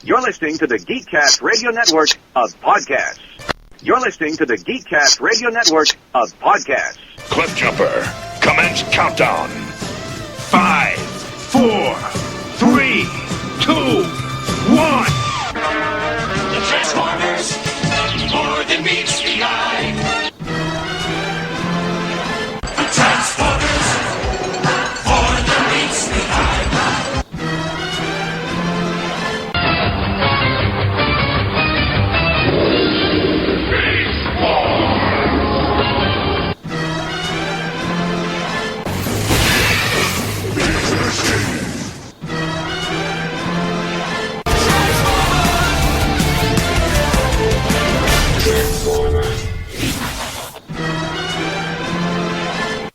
You're listening to the GeekCast Radio Network of podcasts. You're listening to the GeekCast Radio Network of podcasts. Cliff Jumper, commence countdown. 5, 4, 3, 2, 1. The Transformers, more than meets the eye. The Transformers, more than meets the eye.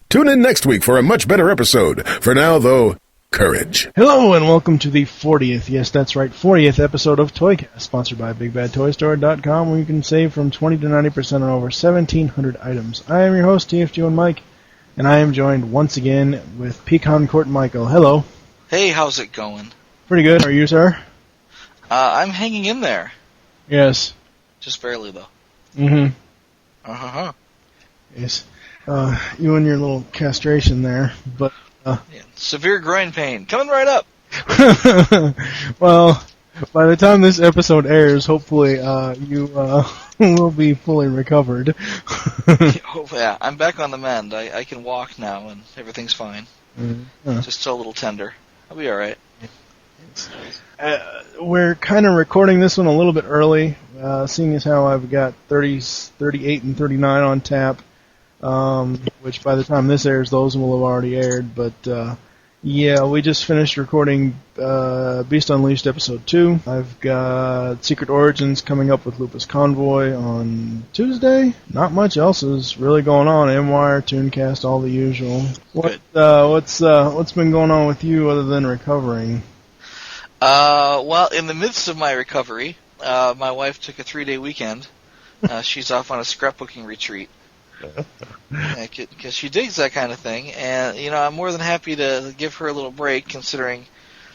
Tune in next week for a much better episode. For now, though, courage. Hello and welcome to the 40th, yes that's right, 40th episode of ToyCast, sponsored by BigBadToyStore.com, where you can save from 20 to 90% on over 1,700 items. I am your host, TFG and Mike, and I am joined once again with Pecan Court Michael. Hello. Hey, how's it going? Pretty good. How are you, sir? I'm hanging in there. Yes. Just barely, though. Mm-hmm. Uh-huh. Yes. You and your little castration there, but... Yeah, severe groin pain. Coming right up. Well, by the time this episode airs, hopefully you will be fully recovered. Oh, yeah, I'm back on the mend. I can walk now, and everything's fine. Mm-hmm. Just still a little tender. I'll be alright. We're kind of recording this one a little bit early, seeing as how I've got 38 and 39 on tap. Which by the time this airs, those will have already aired. But yeah, we just finished recording Beast Unleashed Episode 2. I've got Secret Origins coming up with Lupus Convoy on Tuesday. Not much else is really going on. M-Wire, ToonCast, all the usual. What's been going on with you other than recovering? Well, in the midst of my recovery, my wife took a 3-day weekend. She's off on a scrapbooking retreat. Because she digs that kind of thing, and I'm more than happy to give her a little break, considering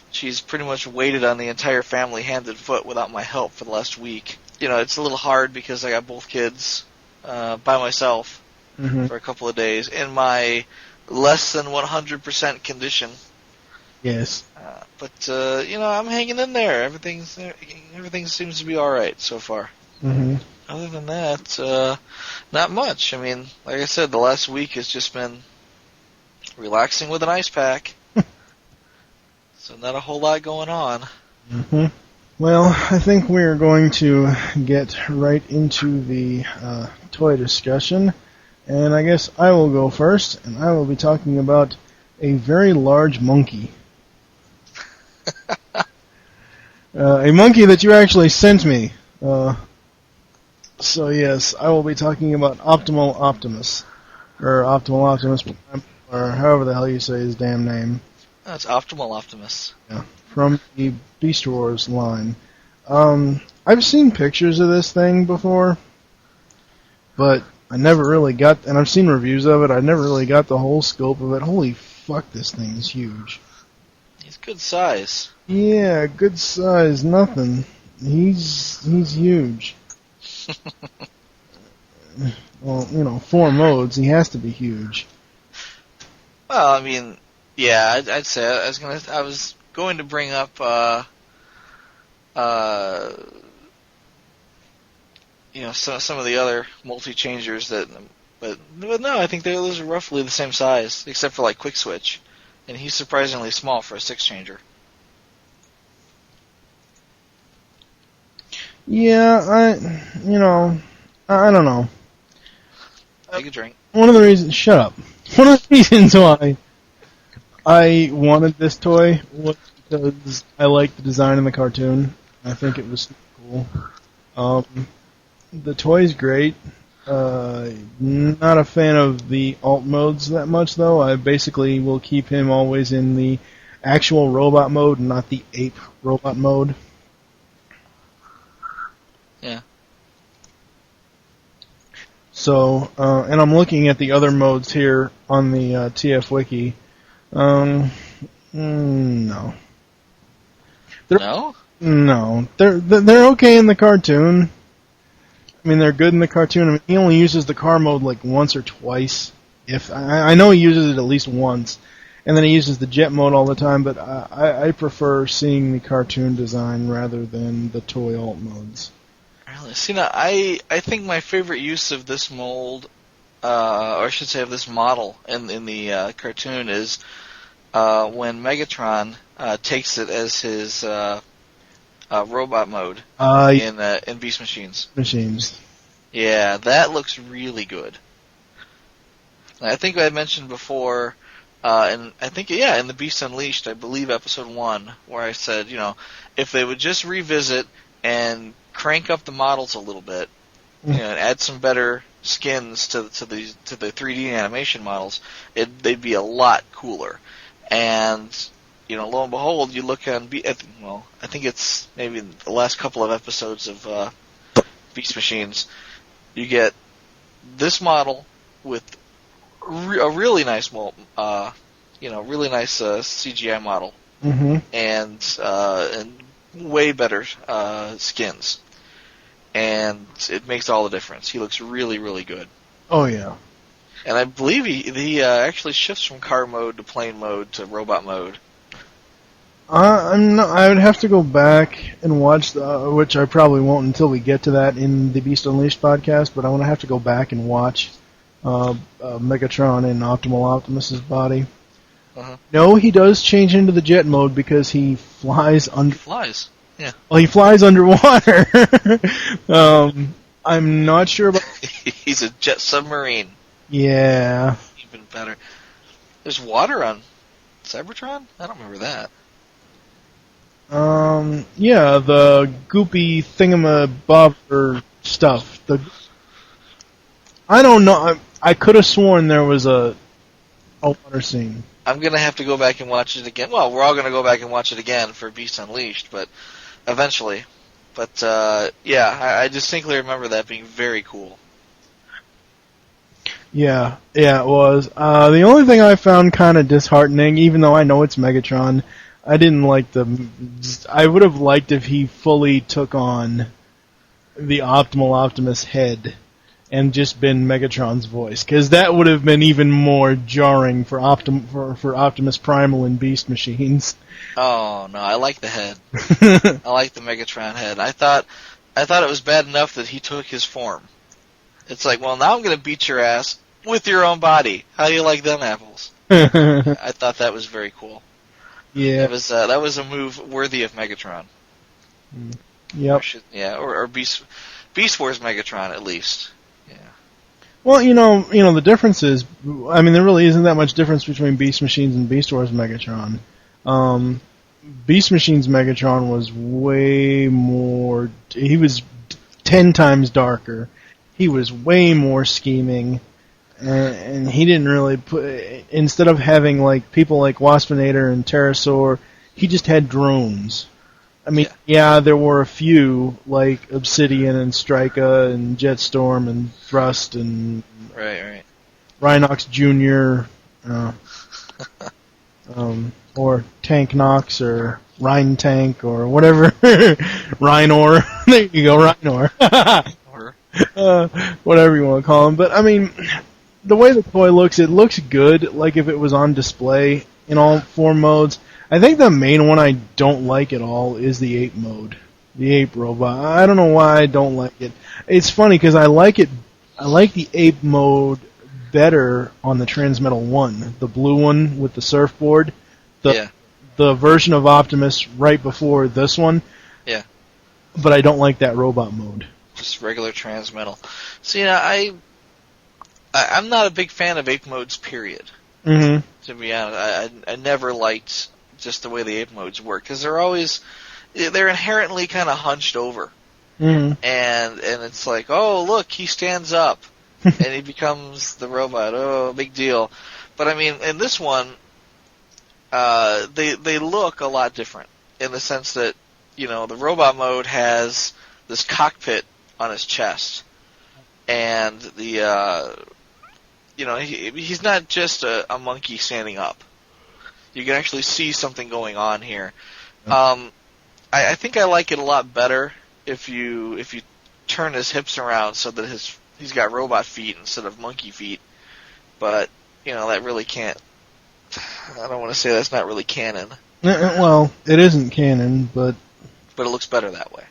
she's pretty much waited on the entire family hand and foot without my help for the last week. It's a little hard because I got both kids by myself for a couple of days in my less than 100% condition. Yes. But I'm hanging in there. Everything seems to be all right so far. Mm-hmm. Other than that, not much. I mean, like I said, the last week has just been relaxing with an ice pack. So not a whole lot going on. Mm-hmm. Well, I think we're going to get right into the toy discussion. And I guess I will go first, and I will be talking about a very large monkey. A monkey that you actually sent me. So yes, I will be talking about Optimal Optimus, or Optimal Optimus Prime, or however the hell you say his damn name. That's Optimal Optimus. Yeah, from the Beast Wars line. I've seen pictures of this thing before, but I never really got, and I've seen reviews of it, I never really got the whole scope of it. Holy fuck, this thing is huge. He's good size. Yeah, good size, nothing. He's huge. Well, 4 modes, he has to be huge. Well, I mean, yeah, I'd say I was going to bring up some of the other multi-changers but no, I think those are roughly the same size, except for like Quick Switch, and he's surprisingly small for a 6-changer. Yeah, I don't know. Take a drink. One of the reasons, shut up. One of the reasons why I wanted this toy was because I liked the design in the cartoon. I think it was cool. The toy's great. Not a fan of the alt modes that much, though. I basically will keep him always in the actual robot mode, not the ape robot mode. Yeah. So, and I'm looking at the other modes here on the TF Wiki. No. No? No, they're okay in the cartoon. I mean, they're good in the cartoon. I mean, he only uses the car mode like once or twice. If I know he uses it at least once, and then he uses the jet mode all the time. But I prefer seeing the cartoon design rather than the toy alt modes. Really? See, now, I think my favorite use of this mold, or I should say of this model in the cartoon, is when Megatron takes it as his robot mode in Beast Machines. Yeah, that looks really good. I think I mentioned before, and I think in the Beast Unleashed, I believe episode 1, where I said, if they would just revisit and crank up the models a little bit, and add some better skins to the 3D animation models, they'd be a lot cooler. And lo and behold, you look on I think it's maybe the last couple of episodes of Beast Machines, you get this model with a really nice really nice CGI model, and way better skins, and it makes all the difference. He looks really, really good. Oh yeah. And I believe he actually shifts from car mode to plane mode to robot mode. I would have to go back and watch which I probably won't until we get to that in the Beast Unleashed podcast. But I want to have to go back and watch Megatron in Optimal Optimus's body. Uh-huh. No, he does change into the jet mode because he flies under. He flies. Yeah. Well, he flies underwater. I'm not sure about. He's a jet submarine. Yeah. Even better. There's water on Cybertron? I don't remember that. Yeah, the goopy thingamabobber stuff. I don't know. I could have sworn there was a water scene. I'm gonna have to go back and watch it again. Well, we're all gonna go back and watch it again for Beast Unleashed, but eventually. But I distinctly remember that being very cool. Yeah, it was. The only thing I found kind of disheartening, even though I know it's Megatron, I didn't like I would have liked if he fully took on the Optimal Optimus head and just been Megatron's voice, because that would have been even more jarring for Optimus Primal in Beast Machines. Oh no, I like the head. I like the Megatron head. I thought it was bad enough that he took his form. It's like, well, now I'm going to beat your ass with your own body. How do you like them apples? I thought that was very cool. Yeah, that was a move worthy of Megatron. Yep. Or Beast Wars Megatron at least. Yeah. Well, the difference is, I mean, there really isn't that much difference between Beast Machines and Beast Wars Megatron. Beast Machines Megatron was way more. He was 10 times darker. He was way more scheming. And he didn't really instead of having like people like Waspinator and Pterosaur, he just had drones. I mean, yeah, there were a few like Obsidian and Strika and Jetstorm and Thrust and right. Rhinox Jr. Or Tank Nox or Rhine Tank or whatever. Rhinor. There you go, Rhinor. Whatever you want to call him. But I mean, the way the toy looks, it looks good, like if it was on display in all 4 modes. I think the main one I don't like at all is the ape mode. The ape robot. I don't know why I don't like it. It's funny because I like the ape mode better on the Transmetal 1. The blue one with the surfboard. The version of Optimus right before this one. Yeah. But I don't like that robot mode. Just regular Transmetal. See, I'm not a big fan of ape modes, period. Mm-hmm. To be honest, I never liked just the way the ape modes work, because they're inherently kind of hunched over. Mm-hmm. And it's like, oh, look, he stands up, and he becomes the robot. Oh, big deal. But I mean, in this one, they look a lot different in the sense that, the robot mode has this cockpit on his chest, and he's not just a monkey standing up. You can actually see something going on here. I I think I like it a lot better if you turn his hips around so that he's got robot feet instead of monkey feet. But that really can't. I don't want to say that's not really canon. Well, it isn't canon, but it looks better that way.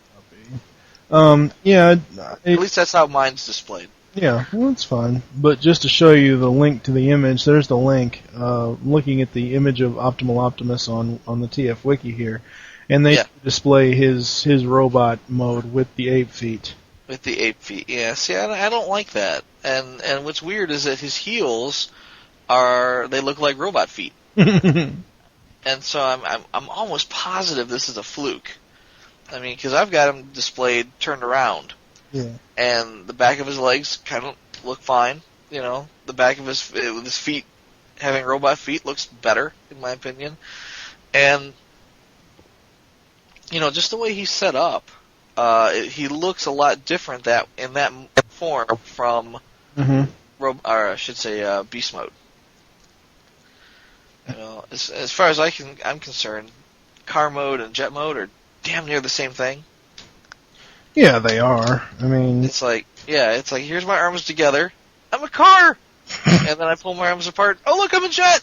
Yeah. At least that's how mine's displayed. Yeah, well, it's fine. But just to show you the link to the image, there's the link. Looking at the image of Optimal Optimus on the TF Wiki here, and they display his robot mode with the ape feet. With the ape feet, yeah. See, I don't like that. And what's weird is that his heels they look like robot feet. And so I'm almost positive this is a fluke. I mean, because I've got him displayed turned around. Yeah. And the back of his legs kind of look fine. The back of his feet having robot feet looks better, in my opinion. And, just the way he's set up, he looks a lot different in that form from, or I should say, beast mode. As far as I'm concerned, car mode and jet mode are damn near the same thing. Yeah, they are. I mean, it's like here's my arms together. I'm a car, and then I pull my arms apart. Oh, look, I'm a jet.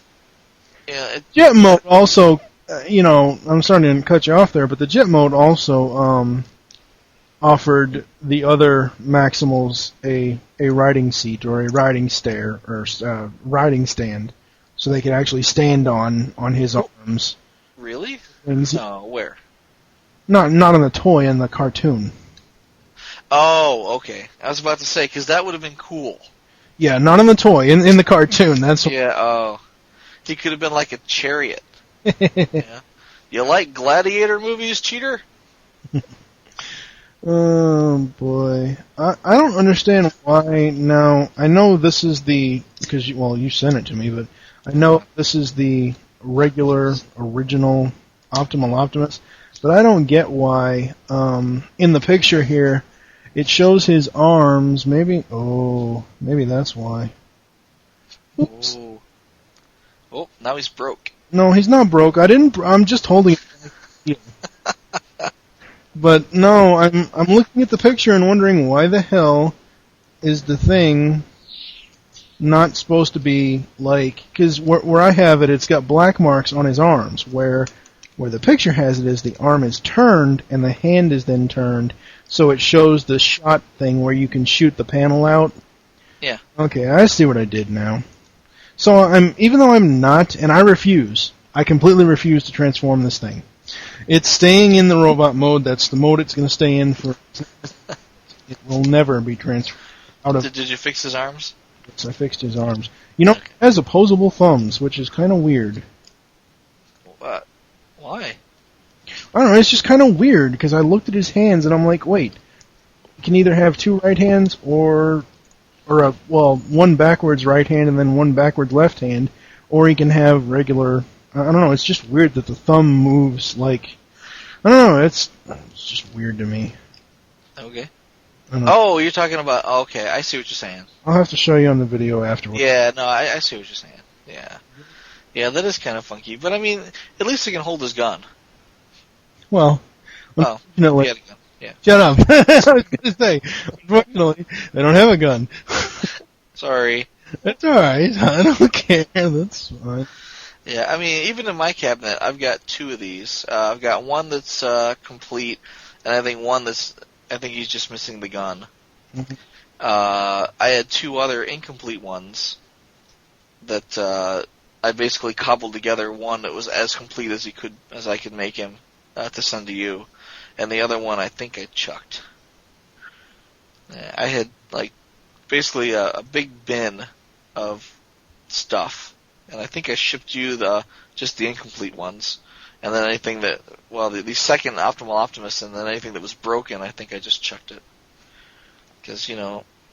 Jet mode also. I'm starting to cut you off there, but the jet mode also offered the other Maximals a riding seat or a riding stair or riding stand, so they could actually stand on his arms. Really? No, where? Not on the toy, in the cartoon. Oh, okay. I was about to say, because that would have been cool. Yeah, not in the toy, in the cartoon. That's yeah. Oh, he could have been like a chariot. Yeah. You like gladiator movies, cheater? Oh boy, I don't understand why. Now I know this is because you sent it to me, but I know this is the regular original Optimal Optimus, but I don't get why. In the picture here, it shows his arms. Maybe that's why. Oops. Oh, now he's broke. No, he's not broke. I'm just holding it. But no, I'm looking at the picture and wondering why the hell is the thing not supposed to be like, because where I have it, it's got black marks on his arms. Where the picture has it is the arm is turned and the hand is then turned, so it shows the shot thing where you can shoot the panel out. Yeah. Okay, I see what I did now. So even though I'm not, and I completely refuse to transform this thing. It's staying in the robot mode. That's the mode it's going to stay in for. It will never be transferred out of. Did you fix his arms? Yes, I fixed his arms. It has opposable thumbs, which is kind of weird. What? Why? I don't know. It's just kind of weird because I looked at his hands and I'm like, wait, you can either have two right hands or one backwards right hand and then one backwards left hand, or he can have regular. I don't know. It's just weird that the thumb moves like. I don't know. It's just weird to me. Okay. Oh, you're talking about. Okay, I see what you're saying. I'll have to show you on the video afterwards. Yeah, no, I see what you're saying. Yeah, that is kind of funky. But I mean, at least he can hold his gun. Well, unfortunately, he had a gun. Yeah. Shut up. I was going to say, unfortunately, they don't have a gun. Sorry. That's alright. I don't care. That's fine. Yeah, I mean, even in my cabinet, I've got two of these. I've got one that's complete, and I think he's just missing the gun. Mm-hmm. I had two other incomplete ones that I basically cobbled together. One that was as complete as I could make him to send to you, and the other one I think I chucked. I had basically a big bin of stuff. And I think I shipped you just the incomplete ones, and then anything that the second Optimal Optimus, and then anything that was broken, I think I just chucked it. Because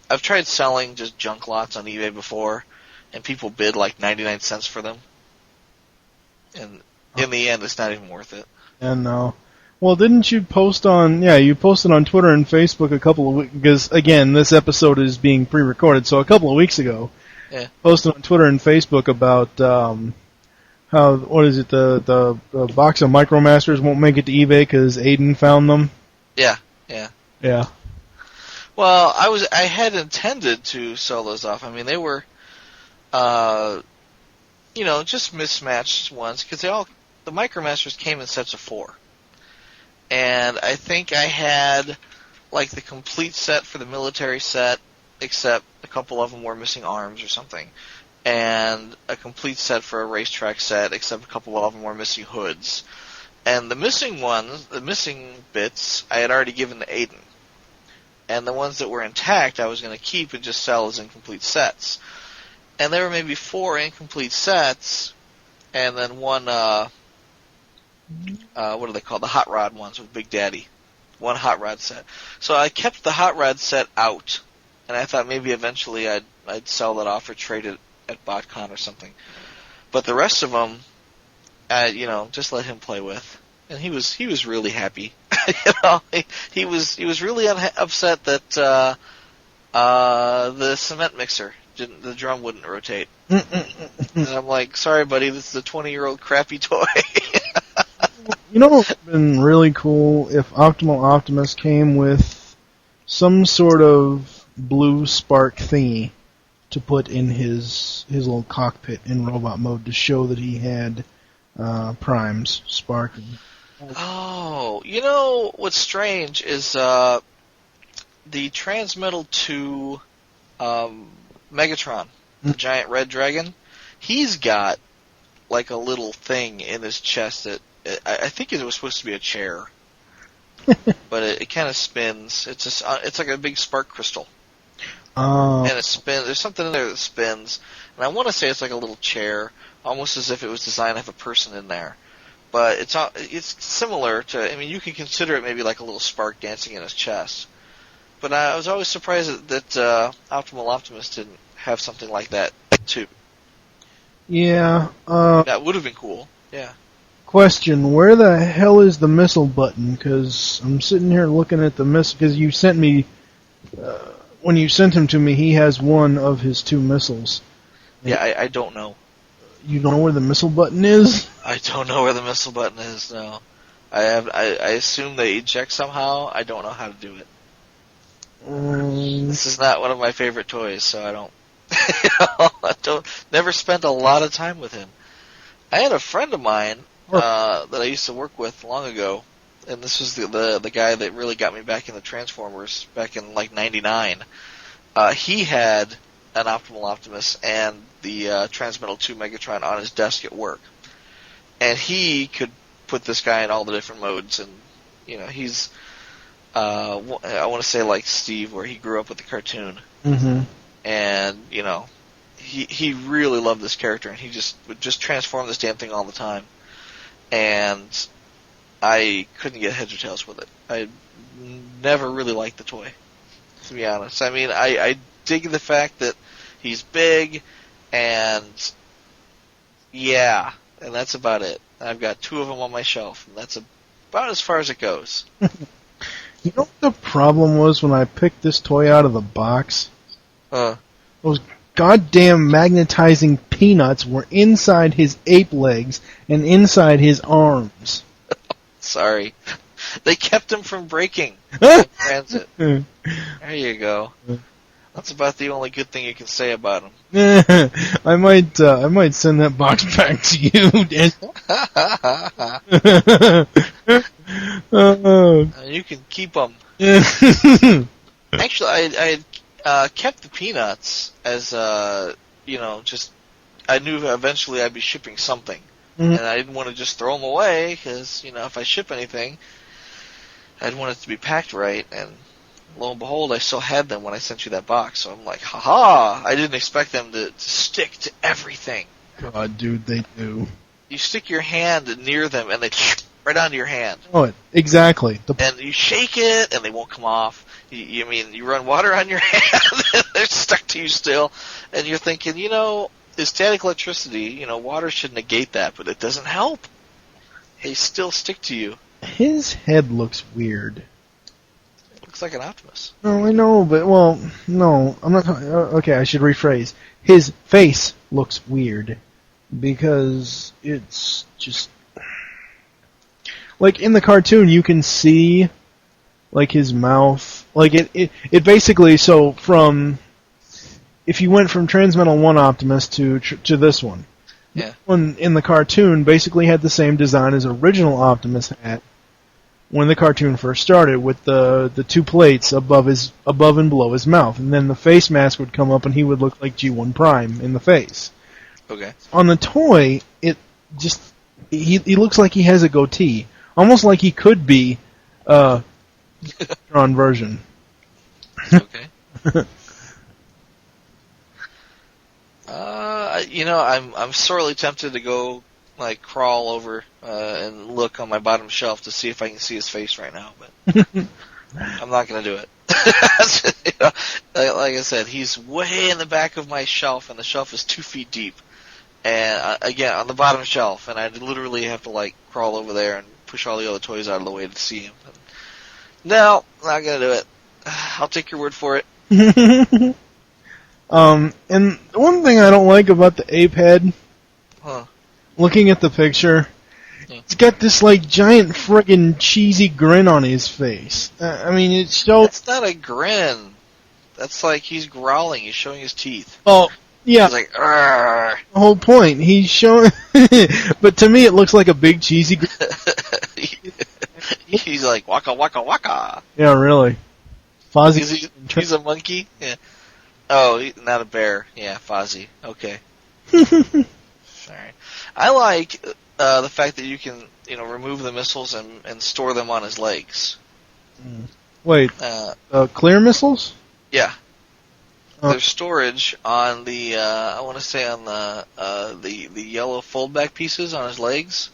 I've tried selling just junk lots on eBay before, and people bid like 99 cents for them, and in the end, it's not even worth it. And well, didn't you post on? Yeah, you posted on Twitter and Facebook a couple of weeks. Because again, this episode is being pre-recorded, so a couple of weeks ago. Yeah. Posted on Twitter and Facebook about what is it? The box of MicroMasters won't make it to eBay because Aiden found them. Yeah. Yeah. Well, I had intended to sell those off. I mean, they were, just mismatched ones because the MicroMasters came in sets of 4, and I think I had like the complete set for the military set, except a couple of them were missing arms or something, and a complete set for a racetrack set, except a couple of them were missing hoods. And the missing bits, I had already given to Aiden. And the ones that were intact, I was going to keep and just sell as incomplete sets. And there were maybe 4 incomplete sets, and then one, what are they called? The Hot Rod ones with Big Daddy. One Hot Rod set. So I kept the Hot Rod set out, and I thought maybe eventually I'd sell that off or trade it at BotCon or something. But the rest of them, just let him play with, and he was really happy. He was really upset that the cement mixer the drum wouldn't rotate. And I'm like, sorry, buddy, this is a 20-year-old crappy toy. You know what would have been really cool if Optimal Optimus came with some sort of blue spark thingy to put in his little cockpit in robot mode to show that he had primes sparking. Oh, you know what's strange is the Transmetal 2 Megatron, the giant red dragon. He's got like a little thing in his chest that I think it was supposed to be a chair, but it kind of spins. It's like a big spark crystal, and it spins. There's something in there that spins, and I want to say it's like a little chair, almost as if it was designed to have a person in there. But it's similar to. I mean, you can consider it maybe like a little spark dancing in his chest. But I was always surprised that Optimal Optimus didn't have something like that too. Yeah. That would have been cool. Yeah. Question: where the hell is the missile button? Because I'm sitting here looking at the missile. Because you sent me, when you sent him to me, he has one of his 2 missiles. Yeah, I don't know. You don't know where the missile button is? I don't know where the missile button is. No, I assume they eject somehow. I don't know how to do it. This is not one of my favorite toys, so I don't. Never spent a lot of time with him. I had a friend of mine that I used to work with long ago, and this was the guy that really got me back into Transformers back in like '99. He had an Optimal Optimus and the Transmetal 2 Megatron on his desk at work, and he could put this guy in all the different modes, and he's I want to say like Steve, where he grew up with the cartoon, and he really loved this character, and he would just transform this damn thing all the time, and I couldn't get heads or tails with it. I never really liked the toy, to be honest. I mean, I dig the fact that he's big, and that's about it. I've got 2 of them on my shelf, and that's about as far as it goes. You know what the problem was when I picked this toy out of the box? Those goddamn magnetizing peanuts were inside his ape legs and inside his arms. Sorry. They kept him from breaking in transit. There you go. That's about the only good thing you can say about him. I might send that box back to you, Dan. You can keep them. Actually, I kept the peanuts as just I knew eventually I'd be shipping something, and I didn't want to just throw them away because if I ship anything, I'd want it to be packed right. And lo and behold, I still had them when I sent you that box. So I'm like, haha! I didn't expect them to stick to everything. God, dude, they do. You stick your hand near them, and they right onto your hand. Oh, exactly. And you shake it, and they won't come off. You run water on your hand, and they're stuck to you still. And you're thinking, static electricity, water should negate that, but it doesn't help. They still stick to you. His head looks weird. It looks like an Optimus. No, I know, but, no, I'm not talking. Okay, I should rephrase. His face looks weird. because it's just like in the cartoon you can see like his mouth, like it basically, so from if you went from Transmetal 1 Optimus to this one. Yeah. This one in the cartoon basically had the same design as original Optimus had when the cartoon first started, with the two plates above and below his mouth, and then the face mask would come up and he would look like G1 Prime in the face. Okay. On the toy, it just he looks like he has a goatee, almost like he could be the drawn version. Okay. I'm sorely tempted to go like crawl over and look on my bottom shelf to see if I can see his face right now, but I'm not gonna do it. Like I said, he's way in the back of my shelf, and the shelf is 2 feet deep, and again on the bottom shelf, and I literally have to like crawl over there and push all the other toys out of the way to see him. No, not gonna do it. I'll take your word for it. And one thing I don't like about the ape head, looking at the picture, he's got this like giant friggin' cheesy grin on his face. I mean, it shows. It's not a grin. That's like he's growling. He's showing his teeth. Oh, yeah. He's like, "Arrgh." The whole point. He's showing. But to me, it looks like a big cheesy grin. He's like, waka waka waka. Yeah, really. Fozzie. He's a monkey? Yeah. Oh, not a bear. Yeah, Fozzie. Okay. Alright. I like the fact that you can, remove the missiles and store them on his legs. Wait, clear missiles? Yeah. Oh. There's storage on the, I want to say on the yellow fold-back pieces on his legs.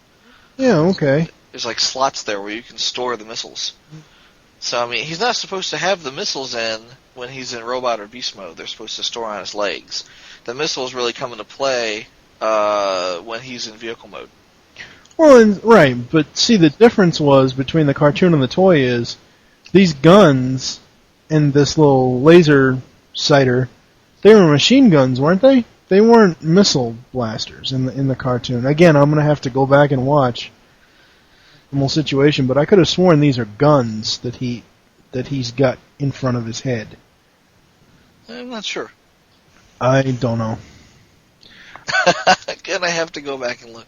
Yeah, okay. There's like slots there where you can store the missiles. So, I mean, he's not supposed to have the missiles in when he's in robot or beast mode. They're supposed to store on his legs. The missiles really come into play when he's in vehicle mode. Well, right, but see, the difference was between the cartoon and the toy is these guns and this little laser sighter, they were machine guns, weren't they? They weren't missile blasters in the cartoon. Again, I'm going to have to go back and watch the whole situation, but I could have sworn these are guns that he's got in front of his head. I'm not sure. I don't know. Again, I have to go back and look.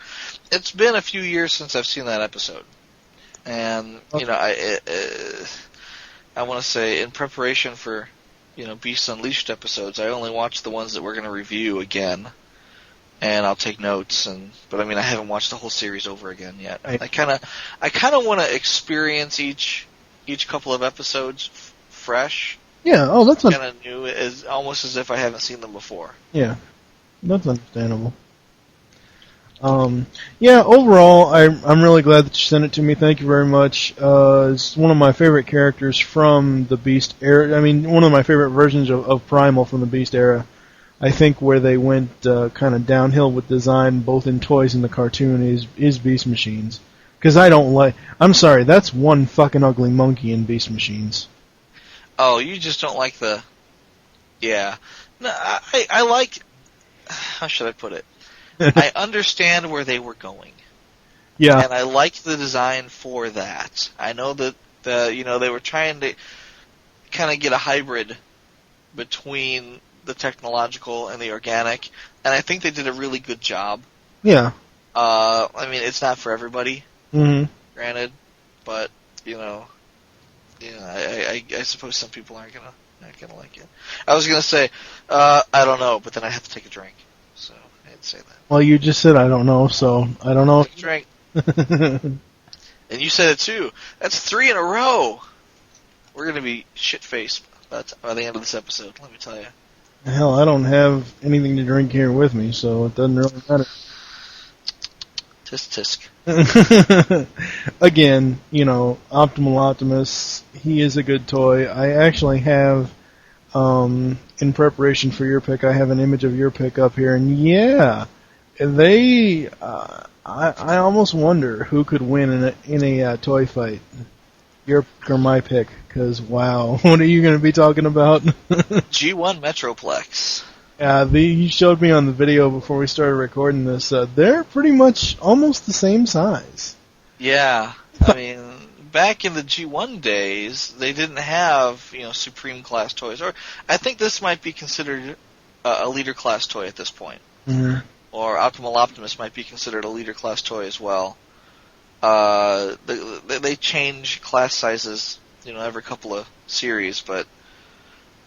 It's been a few years since I've seen that episode, and I want to say in preparation for Beast Unleashed episodes, I only watched the ones that we're going to review again, and I'll take notes. But I mean, I haven't watched the whole series over again yet. I kind of want to experience each couple of episodes fresh. Yeah. Oh, that's kind of new, almost as if I haven't seen them before. Yeah, that's understandable. Yeah, overall, I'm really glad that you sent it to me. Thank you very much. It's one of my favorite characters from the Beast era. I mean, one of my favorite versions of Primal from the Beast era. I think where they went kind of downhill with design, both in toys and the cartoon, is Beast Machines. Because I'm sorry, that's one fucking ugly monkey in Beast Machines. Oh, you just don't like the... Yeah. No, I like... How should I put it? I understand where they were going. Yeah. And I like the design for that. I know that they were trying to kind of get a hybrid between the technological and the organic, and I think they did a really good job. Yeah. I mean, it's not for everybody, granted, but I suppose some people aren't gonna like it. I was gonna say, I don't know, but then I have to take a drink, so I didn't say that. Well, you just said I don't know, so I don't know. Take a drink. And you said it too. That's 3 in a row. We're gonna be shit-faced by the end of this episode, let me tell you. Hell, I don't have anything to drink here with me, so it doesn't really matter. Tisk tisk. Again, Optimal Optimus, he is a good toy. I actually have, in preparation for your pick, I have an image of your pick up here, and yeah, they, I almost wonder who could win in a toy fight. Your pick or my pick, because wow, what are you going to be talking about? G1 Metroplex. You showed me on the video before we started recording this. They're pretty much almost the same size. Yeah, I mean, back in the G1 days, they didn't have, Supreme class toys. Or I think this might be considered a leader class toy at this point. Mm-hmm. Or Optimal Optimus might be considered a leader class toy as well. They change class sizes, every couple of series, but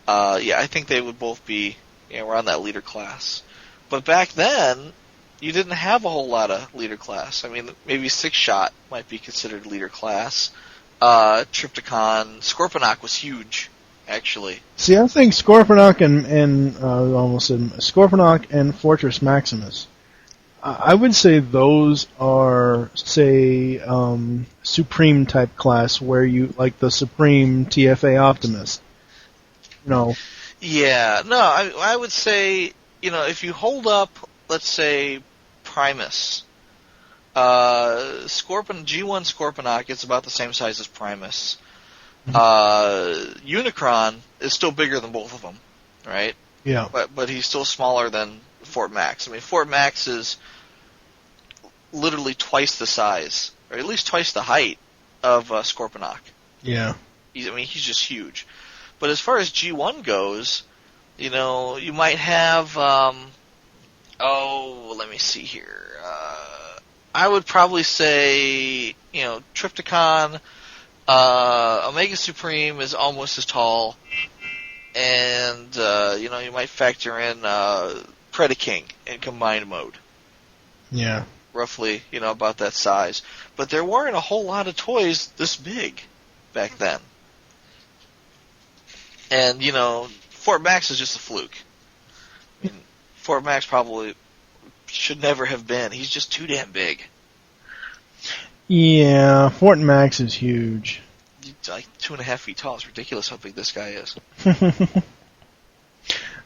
I think they would both be around that leader class. But back then, you didn't have a whole lot of leader class. I mean, maybe Six Shot might be considered leader class. Trypticon, Scorponok was huge, actually. See, I think Scorponok Scorponok and Fortress Maximus. I would say those are, say, Supreme type class, where you like the Supreme TFA Optimus. Yeah, no, I would say, if you hold up, let's say, Primus, G1 Scorponok is about the same size as Primus. Unicron is still bigger than both of them, right? Yeah. But he's still smaller than Fort Max. I mean, Fort Max is literally twice the size, or at least twice the height of Scorponok. Yeah. He's just huge. But as far as G1 goes, you might have, let me see here. I would probably say, Trypticon, Omega Supreme is almost as tall, and, you might factor in Predaking in combined mode. Yeah. Roughly, about that size. But there weren't a whole lot of toys this big back then. And, Fort Max is just a fluke. I mean, Fort Max probably should never have been. He's just too damn big. Yeah, Fort Max is huge. He's like 2.5 feet tall. It's ridiculous how big this guy is.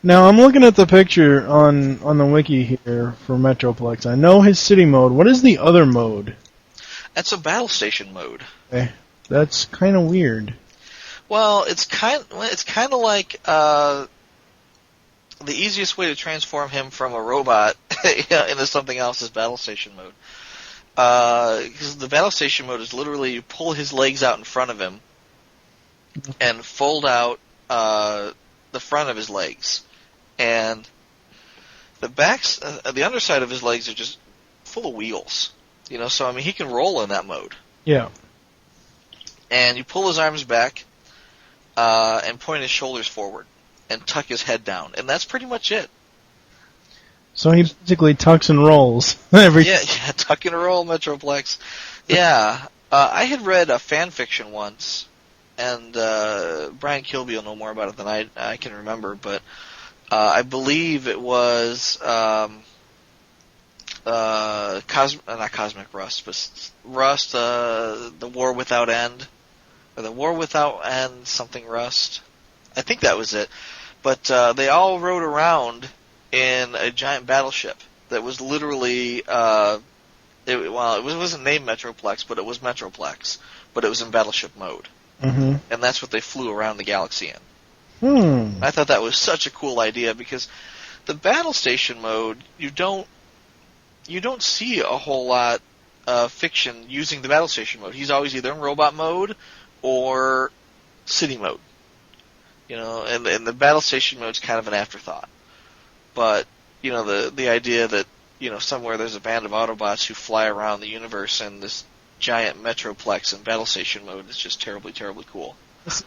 Now, I'm looking at the picture on the wiki here for Metroplex. I know his city mode. What is the other mode? That's a battle station mode. Okay. That's kind of weird. Well, it's kind of like the easiest way to transform him from a robot into something else is battle station mode. Because the battle station mode is literally you pull his legs out in front of him and fold out the front of his legs, and the underside of his legs are just full of wheels. So he can roll in that mode. Yeah. And you pull his arms back. And point his shoulders forward, and tuck his head down, and that's pretty much it. So he basically tucks and rolls. Yeah, tuck and roll, Metroplex. Yeah, I had read a fan fiction once, and Brian Kilby will know more about it than I can remember, but I believe it was not Cosmic Rust, but Rust, The War Without End. Or the War Without End, something Rust. I think that was it. But they all rode around in a giant battleship that was literally, it wasn't named Metroplex, but it was Metroplex. But it was in battleship mode. Mm-hmm. And that's what they flew around the galaxy in. I thought that was such a cool idea, because the battle station mode, you don't see a whole lot of fiction using the battle station mode. He's always either in robot mode or city mode, and the battle station mode is kind of an afterthought. But the idea that somewhere there's a band of Autobots who fly around the universe in this giant Metroplex in battle station mode is just terribly, terribly cool.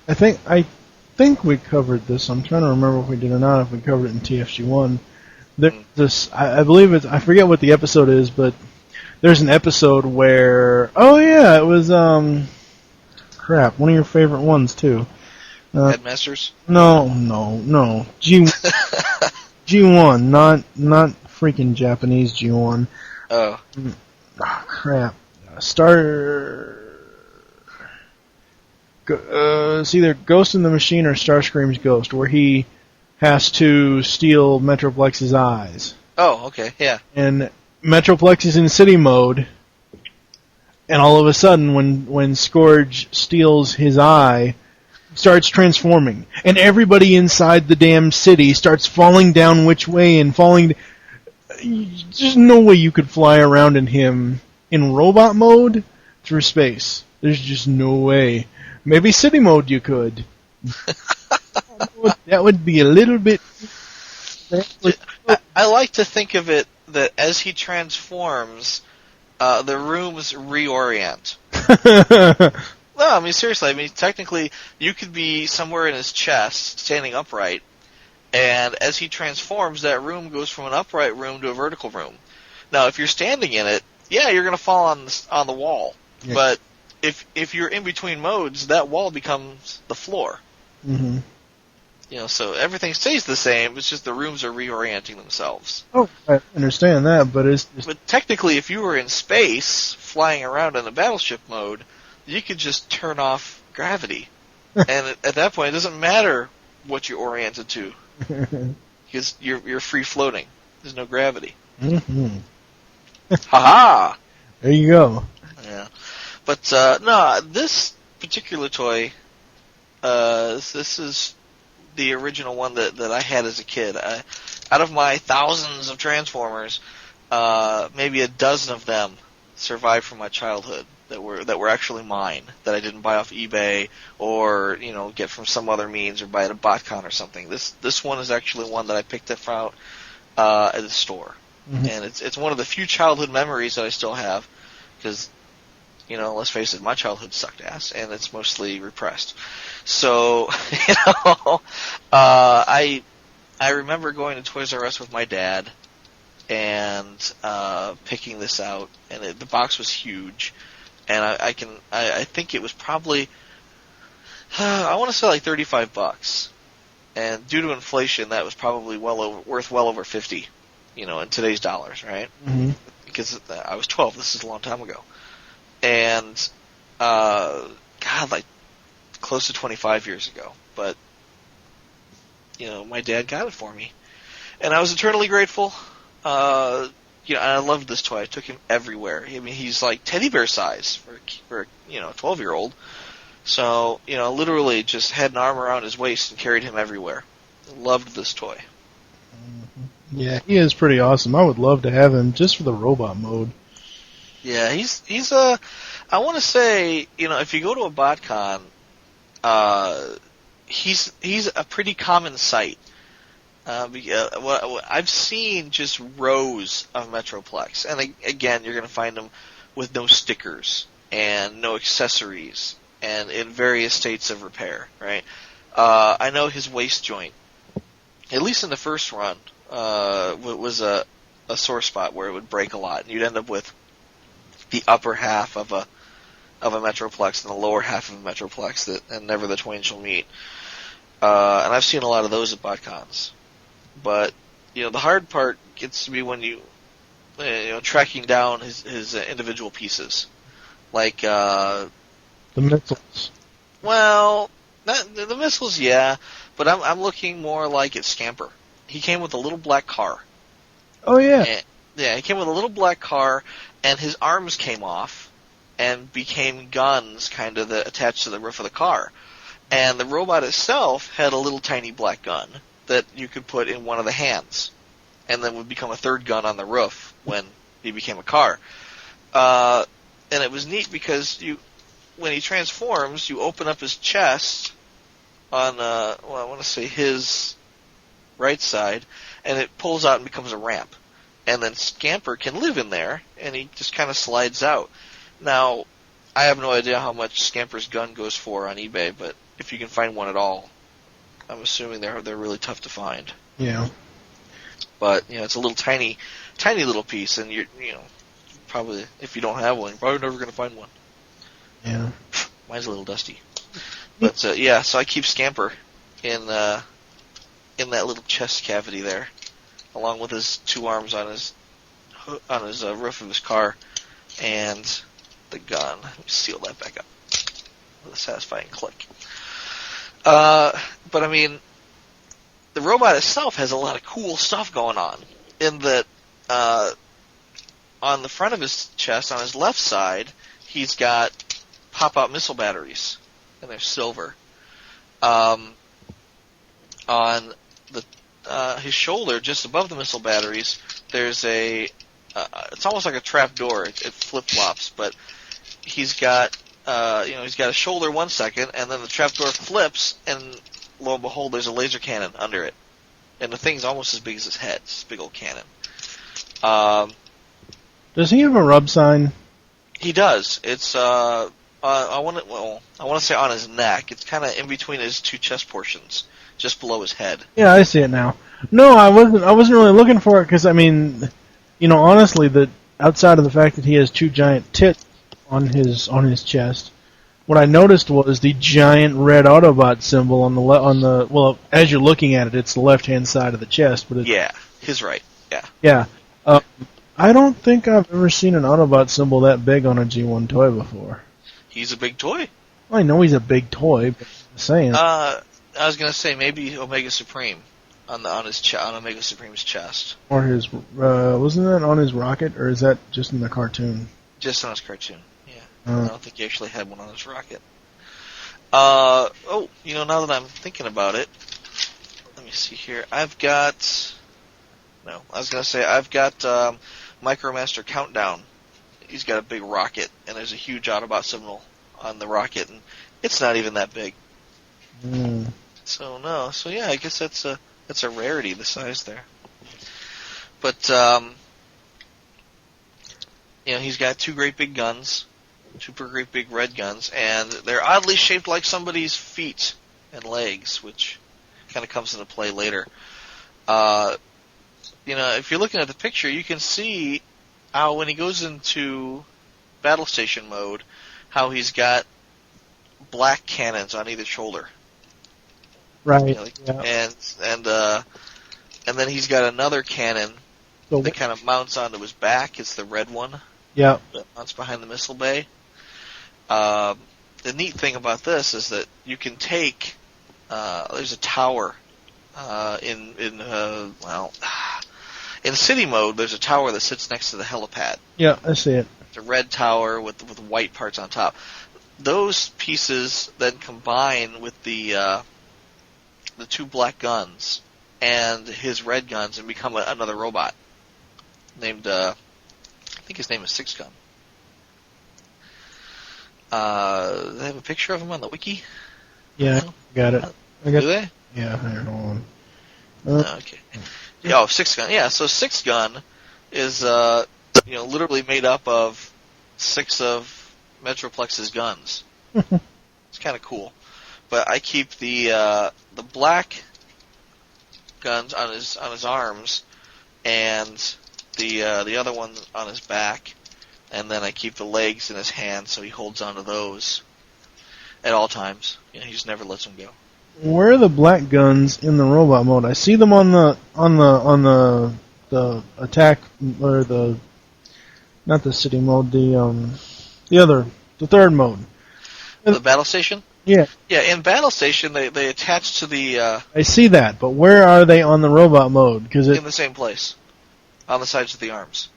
I think we covered this. I'm trying to remember if we did or not. If we covered it in TFG1, I believe it's. I forget what the episode is, but there's an episode where it was crap, one of your favorite ones, too. Headmasters? No. G1, not freaking Japanese G1. Oh. Crap. It's either Ghost in the Machine or Starscream's Ghost, where he has to steal Metroplex's eyes. Oh, okay, yeah. And Metroplex is in city mode, and all of a sudden, when Scourge steals his eye, starts transforming, and everybody inside the damn city starts falling down which way and falling. There's no way you could fly around in him in robot mode through space. There's just no way. Maybe city mode you could. That would be a little bit... I like to think of it that as he transforms, the rooms reorient. No, I mean, seriously. I mean, technically, you could be somewhere in his chest, standing upright, and as he transforms, that room goes from an upright room to a vertical room. Now, if you're standing in it, yeah, you're going to fall on the wall. Yeah. But if you're in between modes, that wall becomes the floor. Mm-hmm. You know, so everything stays the same. It's just the rooms are reorienting themselves. Oh, I understand that, but But technically, if you were in space, flying around in a battleship mode, you could just turn off gravity. And at that point, it doesn't matter what you're oriented to. Because you're free floating. There's no gravity. Mm-hmm. Ha-ha! There you go. Yeah. But, no, this particular toy, this is the original one that I had as a kid. Out of my thousands of Transformers, maybe a dozen of them survived from my childhood that were actually mine, that I didn't buy off eBay or, you know, get from some other means or buy at a BotCon or something. This one is actually one that I picked up out at the store. Mm-hmm. And it's one of the few childhood memories that I still have, because, you know, let's face it, my childhood sucked ass, and it's mostly repressed. So, you know, I remember going to Toys R Us with my dad and picking this out, and the box was huge, and I think it was probably, I want to say like $35, and due to inflation, that was probably worth well over $50, you know, in today's dollars, right? Mm-hmm. Because I was 12. This is a long time ago. And, God, like, close to 25 years ago. But, you know, my dad got it for me. And I was eternally grateful. You know, and I loved this toy. I took him everywhere. I mean, he's like teddy bear size for you know, a 12-year-old. So, you know, literally just had an arm around his waist and carried him everywhere. Loved this toy. Yeah, he is pretty awesome. I would love to have him just for the robot mode. Yeah, he's I want to say, you know, if you go to a BotCon, he's a pretty common sight. I've seen just rows of Metroplex, and again, you're going to find them with no stickers and no accessories, and in various states of repair. Right? I know his waist joint, at least in the first run, was a sore spot where it would break a lot, and you'd end up with the upper half of a Metroplex and the lower half of a Metroplex and never the twain shall meet. And I've seen a lot of those at BotCons. But, you know, the hard part gets to be when you know, tracking down his individual pieces. Like, the missiles. Well, the missiles, yeah, but I'm looking more like at Scamper. He came with a little black car. Oh, yeah. He came with a little black car, and his arms came off and became guns kind of attached to the roof of the car. And the robot itself had a little tiny black gun that you could put in one of the hands, and then would become a third gun on the roof when he became a car. And it was neat because when he transforms, you open up his chest on, I want to say his right side, and it pulls out and becomes a ramp. And then Scamper can live in there, and he just kind of slides out. Now, I have no idea how much Scamper's gun goes for on eBay, but if you can find one at all, I'm assuming they're really tough to find. Yeah. But, you know, it's a little tiny little piece, and you know, probably, if you don't have one, you're probably never going to find one. Yeah. Mine's a little dusty. But, yeah, so I keep Scamper in that little chest cavity there, along with his two arms on his roof of his car, and the gun. Let me seal that back up with a satisfying click. But I mean, the robot itself has a lot of cool stuff going on. In that, on the front of his chest, on his left side, he's got pop-out missile batteries, and they're silver. On the his shoulder, just above the missile batteries, there's a it's almost like a trap door. It flip flops, but he's got he's got a shoulder 1 second, and then the trap door flips, and lo and behold, there's a laser cannon under it, and the thing's almost as big as his head. It's a big old cannon. Does he have a rub sign? He does. It's I want to say on his neck. It's kind of in between his two chest portions, just below his head. Yeah, I see it now. No, I wasn't really looking for it because I mean, honestly, that outside of the fact that he has two giant tits on his chest, what I noticed was the giant red Autobot symbol on the well, as you're looking at it, it's the left hand side of the chest, but yeah, his right. Yeah. Yeah. I don't think I've ever seen an Autobot symbol that big on a G1 toy before. He's a big toy. Well, I know he's a big toy, but I'm saying. I was gonna say maybe Omega Supreme on Omega Supreme's chest. Or his wasn't that on his rocket, or is that just in the cartoon? Just on his cartoon. Yeah. I don't think he actually had one on his rocket. Now that I'm thinking about it, let me see here. I've got Micromaster Countdown. He's got a big rocket, and there's a huge Autobot symbol on the rocket, and it's not even that big. So yeah, I guess that's a rarity, the size there. But he's got two great big guns, super great big red guns, and they're oddly shaped like somebody's feet and legs, which kind of comes into play later. If you're looking at the picture, you can see how when he goes into battle station mode, how he's got black cannons on either shoulder. Right. Yeah. And then he's got another cannon that kind of mounts onto his back. It's the red one. Yeah. That mounts behind the missile bay. The neat thing about this is that you can take. There's a tower in city mode. There's a tower that sits next to the helipad. Yeah, I see it. It's a red tower with white parts on top. Those pieces then combine with the two black guns and his red guns and become another robot named, I think his name is Six Gun. Do they have a picture of him on the wiki? Yeah, got it. Do they? Yeah, hold on. Okay. Six Gun. Yeah, so Six Gun is literally made up of 6 of Metroplex's guns. It's kind of cool. But I keep the black guns on his arms and the other one on his back, and then I keep the legs in his hands so he holds onto those at all times. He just never lets them go. Where are the black guns in the robot mode? I see them on the attack, or not the city mode, the third mode. The battle station? Yeah. Yeah, in battle station they attach to the I see that, but where are they on the robot mode? In the same place. On the sides of the arms.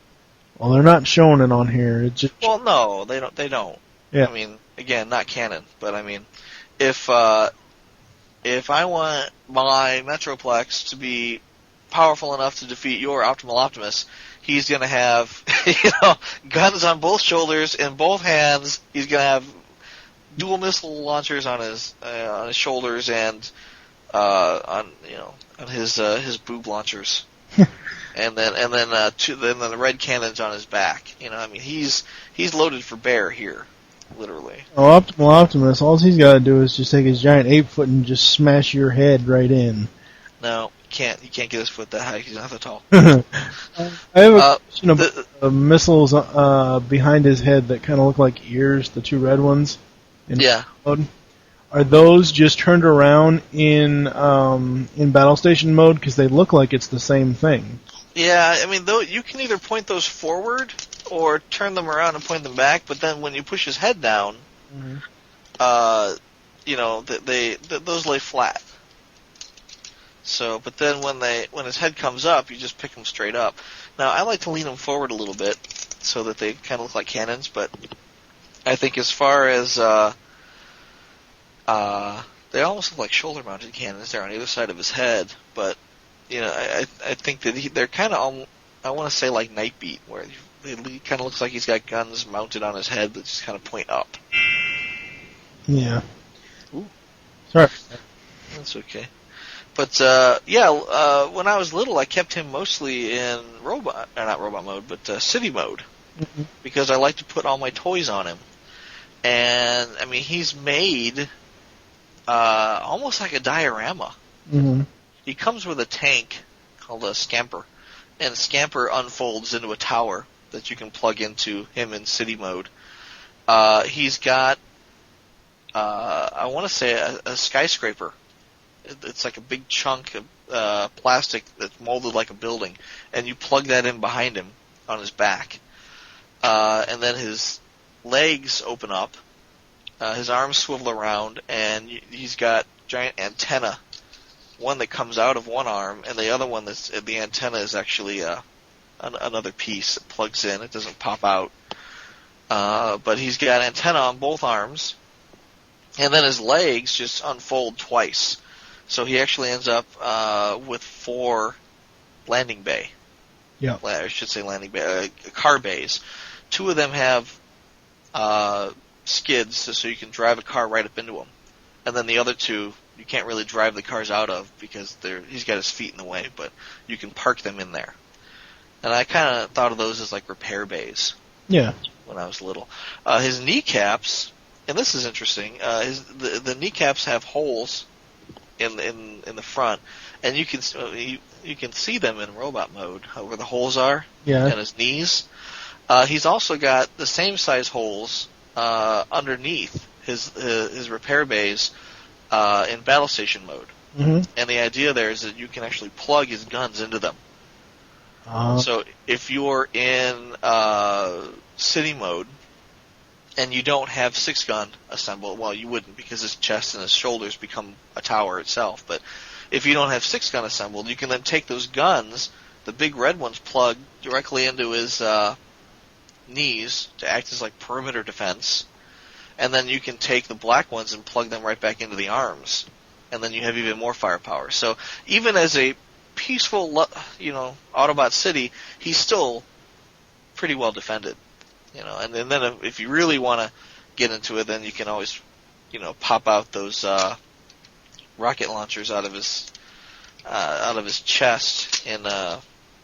Well, they're not showing it on here. It's just... Well, no, they don't. Yeah. I mean, again, not canon, but I mean, if I want my Metroplex to be powerful enough to defeat your Optimal Optimus, he's going to have guns on both shoulders and both hands. He's going to have dual missile launchers on his shoulders and on his boob launchers, and then the red cannons on his back. He's loaded for bear here. Literally. Oh, Optimal Optimus, all he's got to do is just take his giant ape foot and just smash your head right in. No, he can't get his foot that high. He's not that tall. I have a question about missiles behind his head that kind of look like ears, the two red ones. Yeah. Mode. Are those just turned around in battle station mode? Because they look like it's the same thing. Yeah, I mean, you can either point those forward or turn them around and point them back, but then when you push his head down, those lay flat. So, but then when his head comes up, you just pick them straight up. Now, I like to lean them forward a little bit so that they kind of look like cannons, but I think as far as They almost look like shoulder-mounted cannons there on either side of his head, but I think that they're kind of, I want to say like Nightbeat, where he kind of looks like he's got guns mounted on his head that just kind of point up. Yeah. Ooh. Sorry. That's okay. But when I was little, I kept him mostly in not robot mode, but city mode, because I like to put all my toys on him. And I mean, he's made almost like a diorama. Mm-hmm. He comes with a tank called a Scamper, and Scamper unfolds into a tower that you can plug into him in city mode. He's got, I want to say, a skyscraper. It's like a big chunk of plastic that's molded like a building, and you plug that in behind him on his back. And then his legs open up, his arms swivel around, and he's got giant antenna. One that comes out of one arm, and the other one the antenna is actually another piece that plugs in. It doesn't pop out. But he's got antenna on both arms, and then his legs just unfold twice. So he actually ends up with 4 landing bay. Yeah. I should say landing bay, car bays. 2 of them have skids, so you can drive a car right up into them. And then the other 2, you can't really drive the cars out of because he's got his feet in the way, but you can park them in there. And I kind of thought of those as like repair bays. Yeah. When I was little. His kneecaps, and this is interesting, the kneecaps have holes in the front, and you can see them in robot mode where the holes are. Yeah. And his knees. He's also got the same size holes underneath his repair bays in battle station mode. Mm-hmm. And the idea there is that you can actually plug his guns into them. So if you're in city mode and you don't have 6-gun assembled, well, you wouldn't because his chest and his shoulders become a tower itself. But if you don't have 6-gun assembled, you can then take those guns, the big red ones, plug directly into his knees to act as like perimeter defense, and then you can take the black ones and plug them right back into the arms, and then you have even more firepower. So even as a peaceful, Autobot city, he's still pretty well defended. And then if you really want to get into it, then you can always, pop out those rocket launchers out of his chest in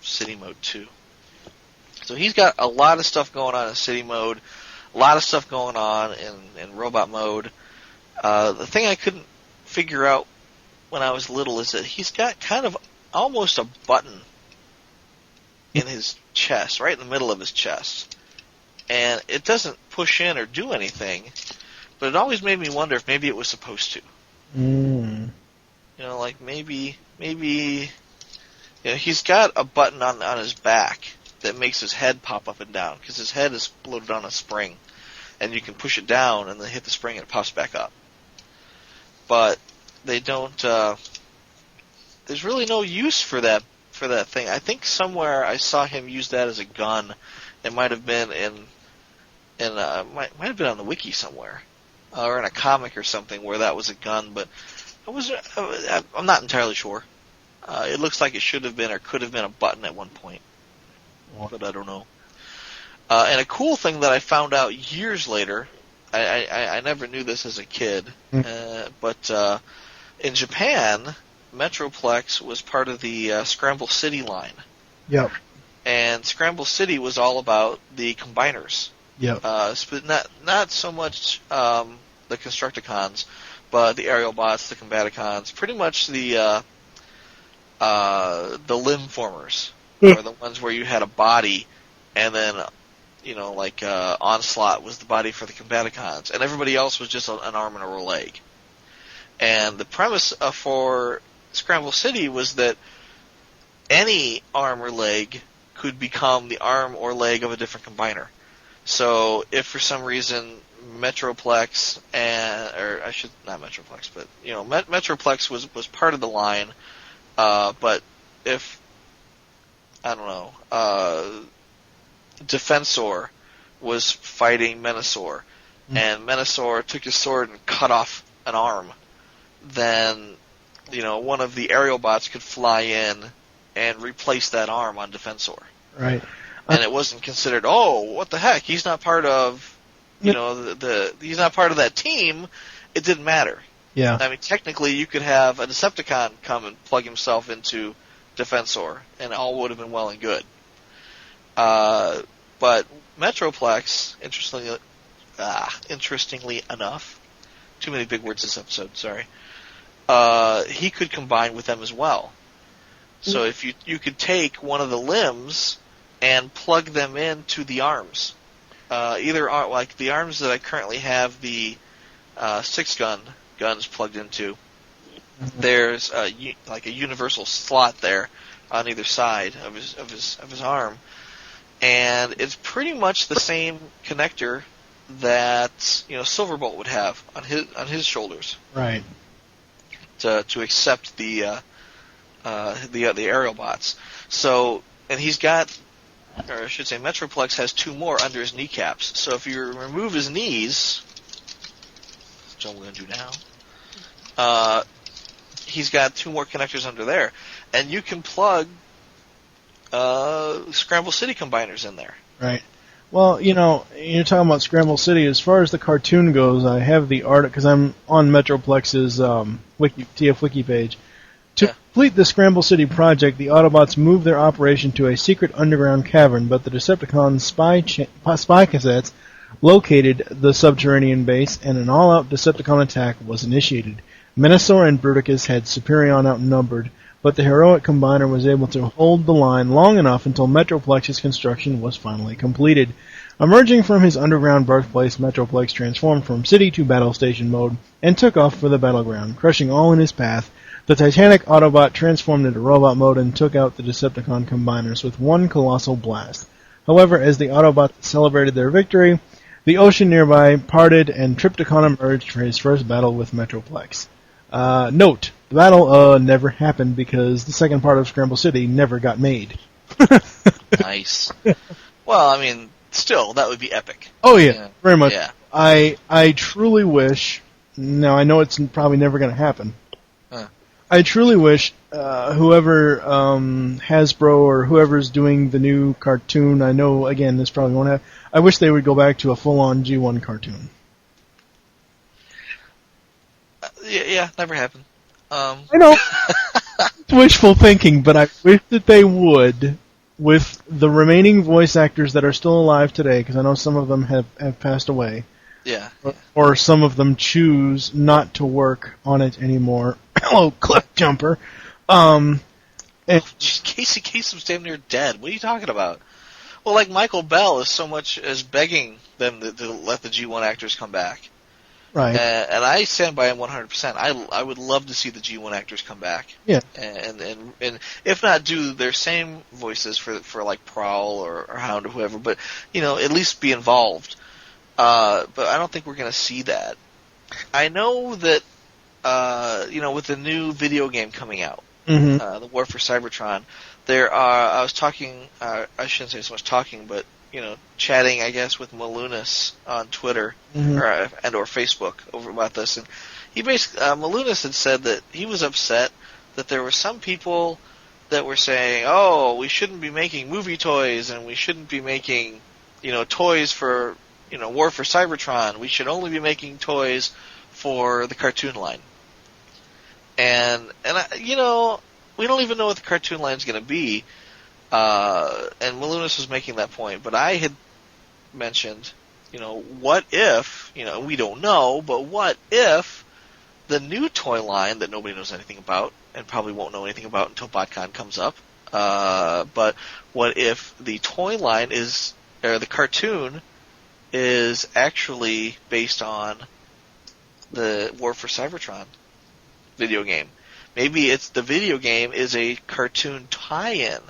city mode 2. So he's got a lot of stuff going on in city mode, a lot of stuff going on in robot mode. The thing I couldn't figure out when I was little is that he's got kind of almost a button in his chest, right in the middle of his chest. And it doesn't push in or do anything, but it always made me wonder if maybe it was supposed to. Mm. Like maybe he's got a button on his back that makes his head pop up and down, because his head is loaded on a spring, and you can push it down and then hit the spring and it pops back up. But they don't. There's really no use for that thing. I think somewhere I saw him use that as a gun. It might have been might have been on the wiki somewhere, or in a comic or something where that was a gun. But I'm not entirely sure. It looks like it should have been or could have been a button at one point, but I don't know. And a cool thing that I found out years later, I never knew this as a kid, but in Japan, Metroplex was part of the Scramble City line. Yep. And Scramble City was all about the combiners. Yep. Not so much the Constructicons, but the aerial bots, the Combaticons, pretty much the limb formers, or the ones where you had a body, and then Onslaught was the body for the Combaticons, and everybody else was just an arm and a leg. And the premise for Scramble City was that any arm or leg could become the arm or leg of a different combiner. So if for some reason Metroplex Metroplex was part of the line, but if Defensor was fighting Menasor, and Menasor took his sword and cut off an arm, then, one of the aerial bots could fly in and replace that arm on Defensor. Right. And it wasn't considered, what the heck, he's not part of, he's not part of that team. It didn't matter. Yeah. I mean, technically, you could have a Decepticon come and plug himself into Defensor, and all would have been well and good. But Metroplex, interestingly enough, too many big words this episode, sorry, he could combine with them as well. So if you could take one of the limbs and plug them into the arms. Either like the arms that I currently have the 6-gun guns plugged into. There's like a universal slot there on either side of his arm, and it's pretty much the same connector that Silverbolt would have on his shoulders. Right. To accept the aerial bots. So, and he's got, or I should say, Metroplex has 2 more under his kneecaps. So if you remove his knees, which I'm going to do now, he's got 2 more connectors under there, and you can plug Scramble City combiners in there. Right. Well, you're talking about Scramble City. As far as the cartoon goes, I have the art because I'm on Metroplex's TF Wiki page. To complete the Scramble City project, the Autobots moved their operation to a secret underground cavern, but the Decepticons' spy cassettes located the subterranean base, and an all-out Decepticon attack was initiated. Menasor and Bruticus had Superion outnumbered, but the heroic combiner was able to hold the line long enough until Metroplex's construction was finally completed. Emerging from his underground birthplace, Metroplex transformed from city to battle station mode and took off for the battleground, crushing all in his path. The Titanic Autobot transformed into robot mode and took out the Decepticon combiners with one colossal blast. However, as the Autobots celebrated their victory, the ocean nearby parted and Tripticon emerged for his first battle with Metroplex. Note, the battle never happened because the second part of Scramble City never got made. Nice. Well, I mean, still, that would be epic. Oh yeah, very much. Yeah. I truly wish, now I know it's probably never going to happen, I truly wish whoever Hasbro or whoever's doing the new cartoon, I know, again, this probably won't happen, I wish they would go back to a full-on G1 cartoon. Yeah, never happened. I know. It's wishful thinking, but I wish that they would, with the remaining voice actors that are still alive today, because I know some of them have passed away. Yeah. Or some of them choose not to work on it anymore. Hello, Cliff Jumper. Casey Kasem's damn near dead. What are you talking about? Well, like Michael Bell is so much as begging them to let the G1 actors come back. Right. And I stand by him 100%. I would love to see the G1 actors come back. Yeah. And if not do their same voices for like Prowl or Hound or whoever, but at least be involved. But I don't think we're going to see that. I know that with the new video game coming out, the War for Cybertron, I was talking. I shouldn't say so much talking, but chatting, I guess, with Malunas on Twitter or Facebook over about this, and he basically Malunas had said that he was upset that there were some people that were saying, "Oh, we shouldn't be making movie toys, and we shouldn't be making toys for War for Cybertron. We should only be making toys for the cartoon line." And we don't even know what the cartoon line is going to be. And Malunas was making that point, but I had mentioned, what if, we don't know, but what if the new toy line that nobody knows anything about, and probably won't know anything about until BotCon comes up, but what if the toy line or the cartoon is actually based on the War for Cybertron video game? Maybe the video game is a cartoon tie-in,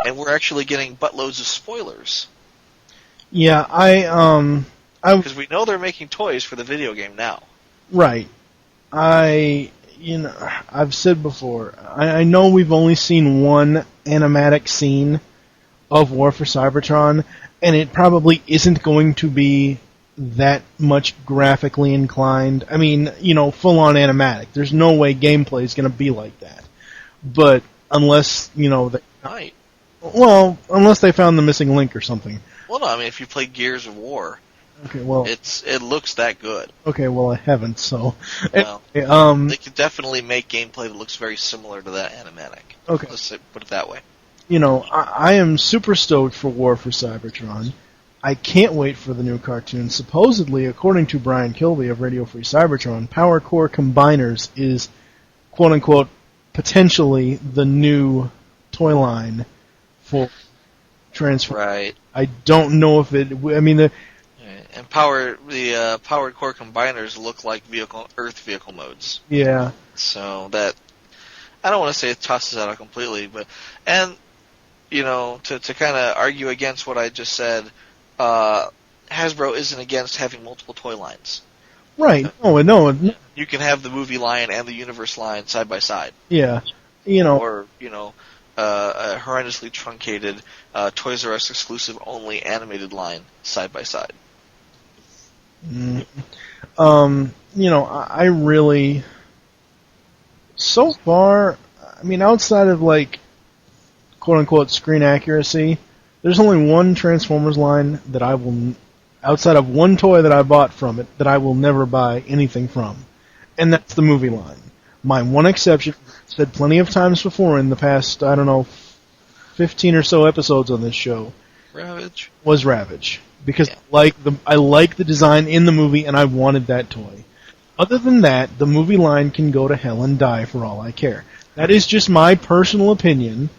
and we're actually getting buttloads of spoilers. Yeah, because we know they're making toys for the video game now. Right. I've said before, I know we've only seen one animatic scene of War for Cybertron, and it probably isn't going to be that much graphically inclined. I mean, full-on animatic. There's no way gameplay is going to be like that. But unless, Right. Well, unless they found the missing link or something. Well, no, I mean, if you play Gears of War, Okay, well, it looks that good. okay, well, I haven't, so. Well, Anyway, they could definitely make gameplay that looks very similar to that animatic. Okay. Let's put it that way. I am super stoked for War for Cybertron. I can't wait for the new cartoon. Supposedly, according to Brian Kilby of Radio Free Cybertron, Power Core Combiners is, quote-unquote, potentially the new toy line for Transformers. Right. I don't know if it... I mean, And powered core combiners look like Earth vehicle modes. yeah. So that, I don't want to say it tosses that out completely, but, and, to kind of argue against what I just said, Hasbro isn't against having multiple toy lines. Right. No. You can have the movie line and the universe line side by side. Yeah. Or, a horrendously truncated Toys R Us exclusive only animated line side by side. I really, so far, I mean, outside of quote unquote screen accuracy, there's only one Transformers line that I will, outside of one toy that I bought from it, that I will never buy anything from, and that's the movie line. My one exception, said plenty of times before in the past, 15 or so episodes on this show, Ravage. Was Ravage. Because I like the design in the movie, and I wanted that toy. Other than that, the movie line can go to hell and die for all I care. That is just my personal opinion.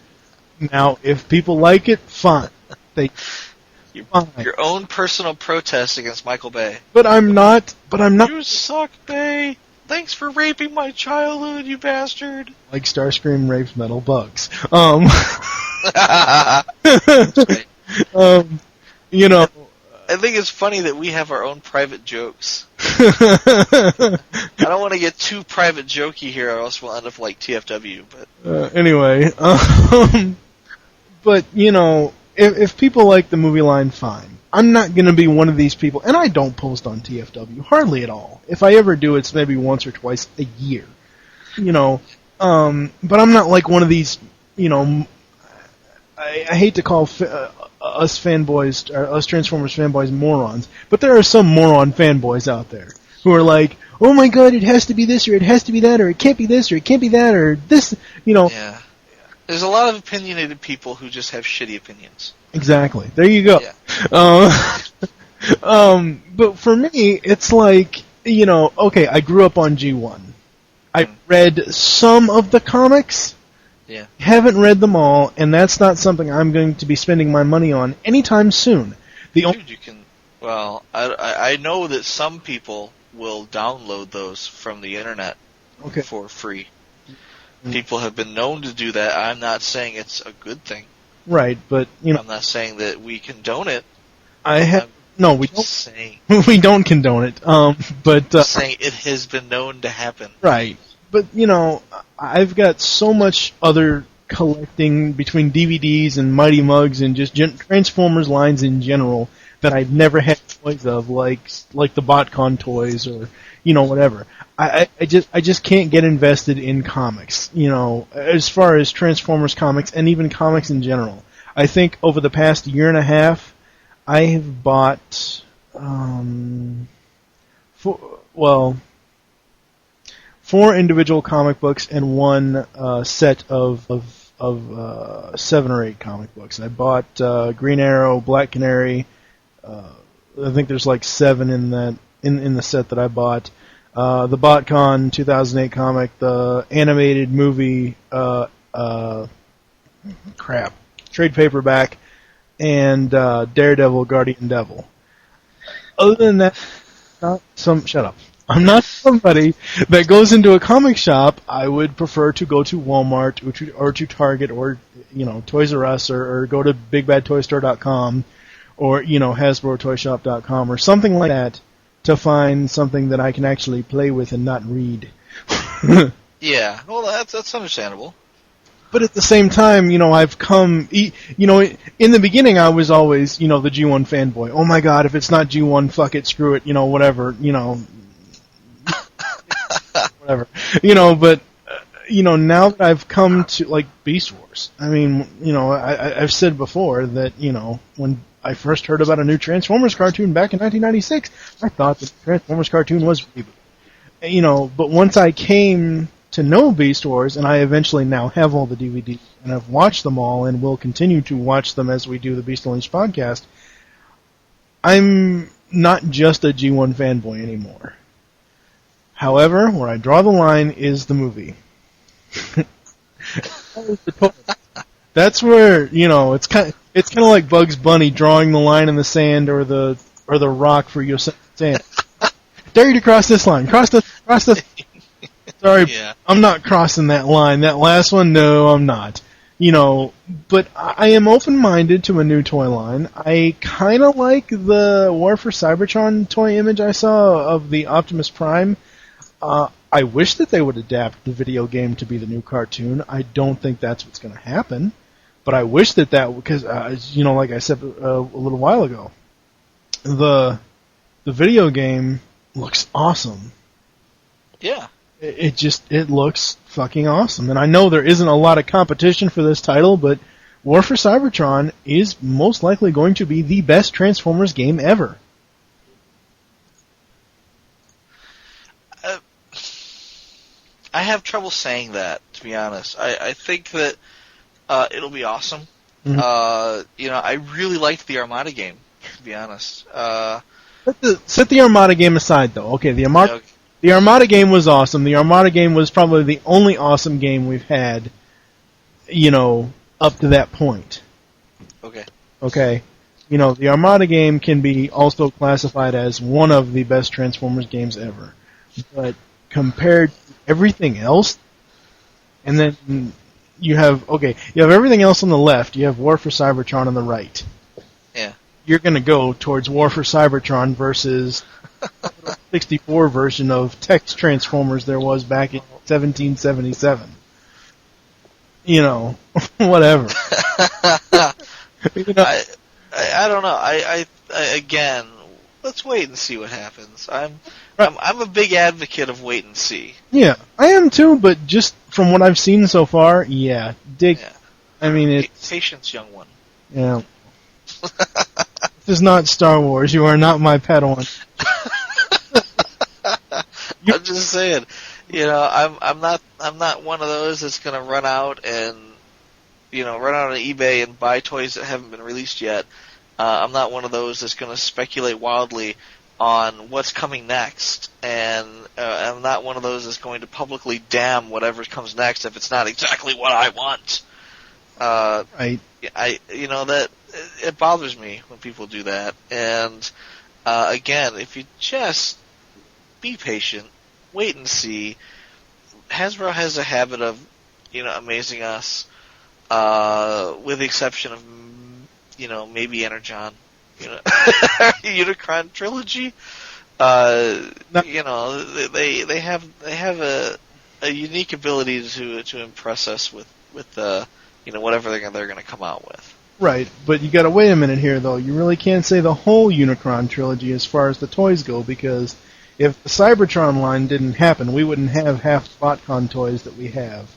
Now, if people like it, fine. Your own personal protest against Michael Bay. But I'm not. You suck, Bay. Thanks for raping my childhood, you bastard. Like Starscream rapes metal bugs. I think it's funny that we have our own private jokes. I don't want to get too private jokey here, or else we'll end up like TFW. But anyway, but if people like the movie line, fine. I'm not going to be one of these people, and I don't post on TFW hardly at all. If I ever do, it's maybe once or twice a year. But I'm not like one of these. I hate to call us fanboys, or us Transformers fanboys, morons, but there are some moron fanboys out there who are like, oh my god, it has to be this, or it has to be that, or it can't be this, or it can't be that, or this, Yeah. There's a lot of opinionated people who just have shitty opinions. Exactly. There you go. Yeah. But for me, it's like, okay, I grew up on G1. I read some of the comics. Yeah. Haven't read them all, and that's not something I'm going to be spending my money on anytime soon. Dude, you can. Well, I know that some people will download those from the internet for free. Mm-hmm. People have been known to do that. I'm not saying it's a good thing. Right, but I'm not saying that we condone it. No, we don't. Saying, we don't condone it. But saying it has been known to happen. Right. But, I've got so much other collecting between DVDs and Mighty Mugs and just Transformers lines in general that I've never had toys of, like the BotCon toys or, whatever. I just can't get invested in comics, as far as Transformers comics and even comics in general. I think over the past year and a half, I have bought, 4 individual comic books and 1 set of 7 or 8 comic books. I bought Green Arrow, Black Canary. I think there's like 7 in that in the set that I bought. The BotCon 2008 comic, the animated movie, trade paperback, and Daredevil, Guardian Devil. Other than that, shut up. I'm not somebody that goes into a comic shop. I would prefer to go to Walmart or to Target or Toys R Us or go to BigBadToyStore.com or HasbroToyShop.com or something like that to find something that I can actually play with and not read. Yeah, well that's understandable. But at the same time, I've come, in the beginning I was always, the G1 fanboy. Oh my god, if it's not G1, fuck it, screw it, whatever, whatever. But, now that I've come to, like, Beast Wars, I mean, I've said before that, when I first heard about a new Transformers cartoon back in 1996, I thought the Transformers cartoon was reboot. But once I came to know Beast Wars, and I eventually now have all the DVDs, and I've watched them all, and will continue to watch them as we do the Beast Unleashed podcast, I'm not just a G1 fanboy anymore. However, where I draw the line is the movie. That's where, it's kind of like Bugs Bunny drawing the line in the sand or the rock for Yosemite sand. Dare you to cross this line. Cross the Sorry, yeah. I'm not crossing that line. That last one, no, I'm not. But I am open-minded to a new toy line. I kind of like the War for Cybertron toy image I saw of the Optimus Prime. I wish that they would adapt the video game to be the new cartoon. I don't think that's what's going to happen. But I wish that because, like I said a little while ago, the video game looks awesome. Yeah. It looks fucking awesome. And I know there isn't a lot of competition for this title, but War for Cybertron is most likely going to be the best Transformers game ever. I have trouble saying that, to be honest. I think that it'll be awesome. Mm-hmm. I really liked the Armada game, to be honest. Set the Armada game aside, though. Okay, the Armada game was awesome. The Armada game was probably the only awesome game we've had, up to that point. Okay. The Armada game can be also classified as one of the best Transformers games ever. But compared to everything else, and then you have everything else on the left, you have War for Cybertron on the right. Yeah. You're going to go towards War for Cybertron versus 64 version of Tex Transformers there was back in 1777. Whatever. I don't know. I again, let's wait and see what happens. I'm a big advocate of wait and see. Yeah, I am too, but just from what I've seen so far, yeah. I mean, it's... Patience, young one. Yeah. This is not Star Wars. You are not my Padawan. I'm just saying, I'm not one of those that's gonna run out on eBay and buy toys that haven't been released yet. I'm not one of those that's gonna speculate wildly on what's coming next, and I'm not one of those that's going to publicly damn whatever comes next if it's not exactly what I want. Right. That it bothers me when people do that. And again, if you just be patient, wait and see. Hasbro has a habit of, amazing us, with the exception of, maybe Energon, Unicron Trilogy. They have a unique ability to impress us with whatever they're going to come out with. Right, but you got to wait a minute here, though. You really can't say the whole Unicron trilogy as far as the toys go, because if the Cybertron line didn't happen, we wouldn't have half the BotCon toys that we have.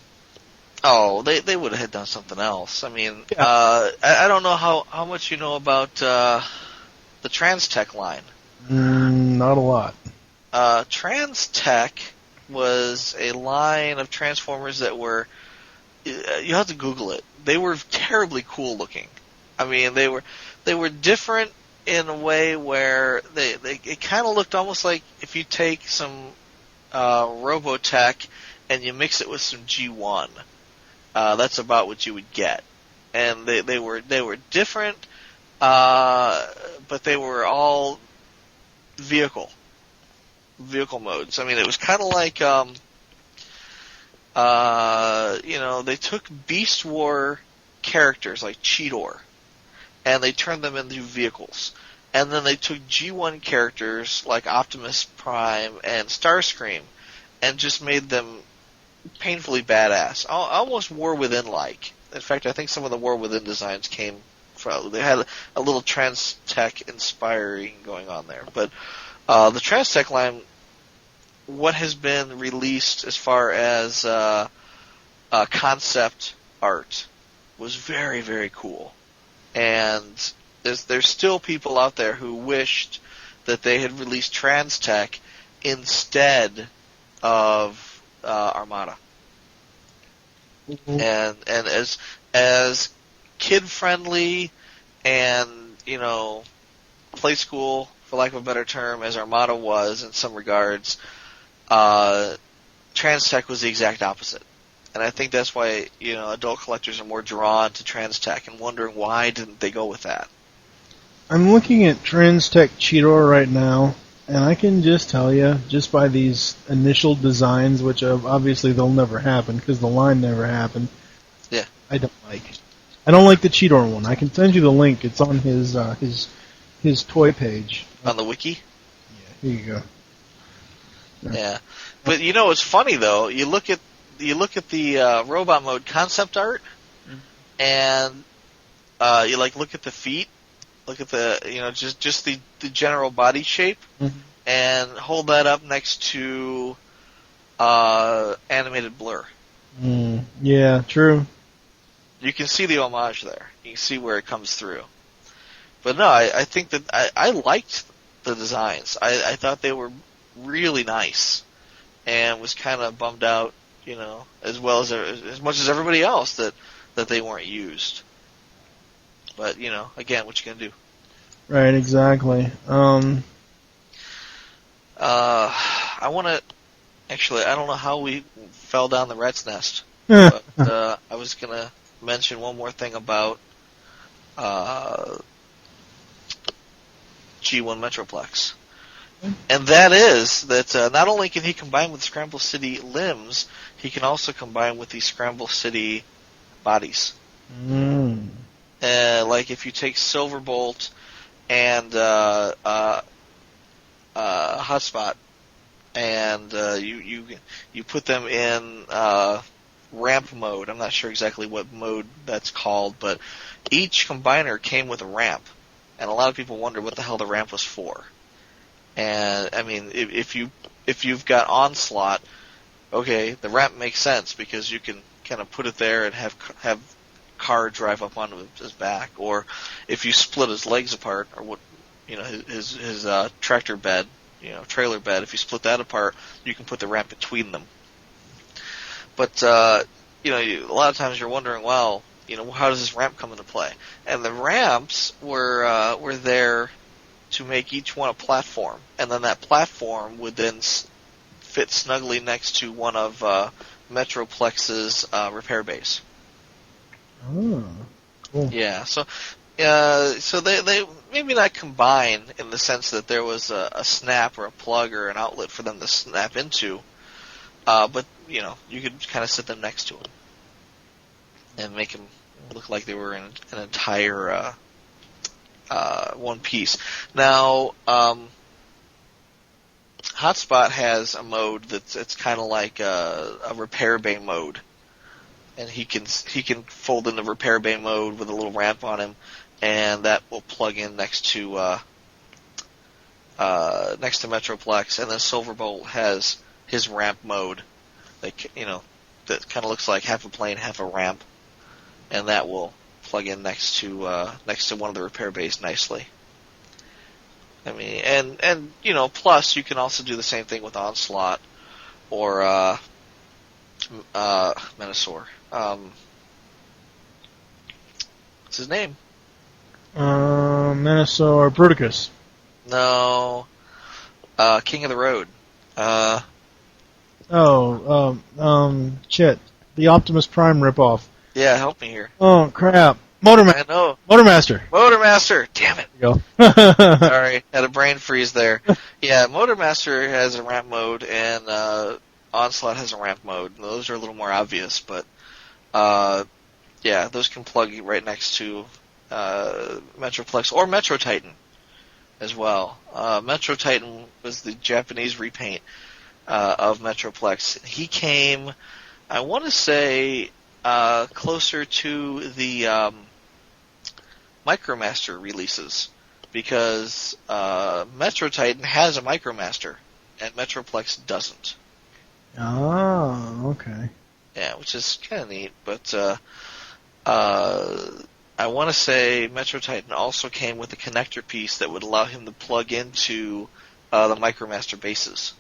Oh, they would have done something else. I mean, yeah. I don't know how much you know about the Trans-Tech line. Not a lot. Trans-Tech was a line of Transformers that were... You have to Google it. They were terribly cool looking. I mean, they were different in a way where it kind of looked almost like if you take some Robotech and you mix it with some G1. That's about what you would get. And they were different, but they were all vehicle modes. I mean, it was kind of like they took Beast War characters like Cheetor, and they turned them into vehicles. And then they took G1 characters like Optimus Prime and Starscream, and just made them painfully badass. Almost War Within like. In fact, I think some of the War Within designs came from. They had a little Trans-Tech inspiring going on there. But the Trans-Tech line, what has been released as far as concept art, was very, very cool. And there's still people out there who wished that they had released Trans-Tech instead of Armada. And as kid friendly and play school, for lack of a better term, as Armada was in some regards, Trans-Tech was the exact opposite. And I think that's why adult collectors are more drawn to Trans-Tech and wondering why didn't they go with that. I'm looking at Trans-Tech Cheetor right now, and I can just tell you, just by these initial designs, which obviously they'll never happen because the line never happened. Yeah, I don't like the Cheetor one. I can send you the link. It's on his toy page on the wiki. Yeah, here you go. Yeah, but it's funny though. You look at the robot mode concept art, and you look at the feet. Look at the, just the general body shape, and hold that up next to animated Blur. Yeah, true. You can see the homage there. You can see where it comes through. But no, I think that I liked the designs. I thought they were really nice, and was kind of bummed out, as well as much as everybody else that they weren't used. But, again, what you gonna do? Right, exactly. I want to... Actually, I don't know how we fell down the rat's nest. But I was going to mention one more thing about G1 Metroplex. And that is that not only can he combine with Scramble City limbs, he can also combine with the Scramble City bodies. Like if you take Silverbolt and Hotspot, and you put them in ramp mode. I'm not sure exactly what mode that's called, but each combiner came with a ramp, and a lot of people wonder what the hell the ramp was for. And I mean, if you've got Onslaught, okay, the ramp makes sense because you can kind of put it there and have car drive up onto his back, or if you split his legs apart, or what, his tractor bed, trailer bed, if you split that apart, you can put the ramp between them. But a lot of times you're wondering, well, how does this ramp come into play? And the ramps were there to make each one a platform, and then that platform would then fit snugly next to one of Metroplex's repair bays. Oh, cool. Yeah, so they maybe not combine in the sense that there was a snap or a plug or an outlet for them to snap into, but you could kind of sit them next to them and make them look like they were in an entire one piece. Now, Hotspot has a mode it's kind of like a repair bay mode. And he can fold into repair bay mode with a little ramp on him, and that will plug in next to Metroplex. And then Silverbolt has his ramp mode, that kind of looks like half a plane, half a ramp, and that will plug in next to one of the repair bays nicely. I mean, and plus you can also do the same thing with Onslaught or Menasor. What's his name? Menasor Bruticus. No. King of the Road. Shit. The Optimus Prime ripoff. Yeah, help me here. Oh, crap. I know. Motormaster. Motormaster. Damn it. There you go. Sorry, had a brain freeze there. Yeah, Motormaster has a ramp mode, and Onslaught has a ramp mode. Those are a little more obvious, but yeah, those can plug right next to Metroplex or Metro Titan as well. Metro Titan was the Japanese repaint of Metroplex. He came I want to say closer to the Micromaster releases, because Metro Titan has a Micromaster, and Metroplex doesn't. Oh, okay. Yeah, which is kind of neat, but I want to say Metro Titan also came with a connector piece that would allow him to plug into the Micromaster bases,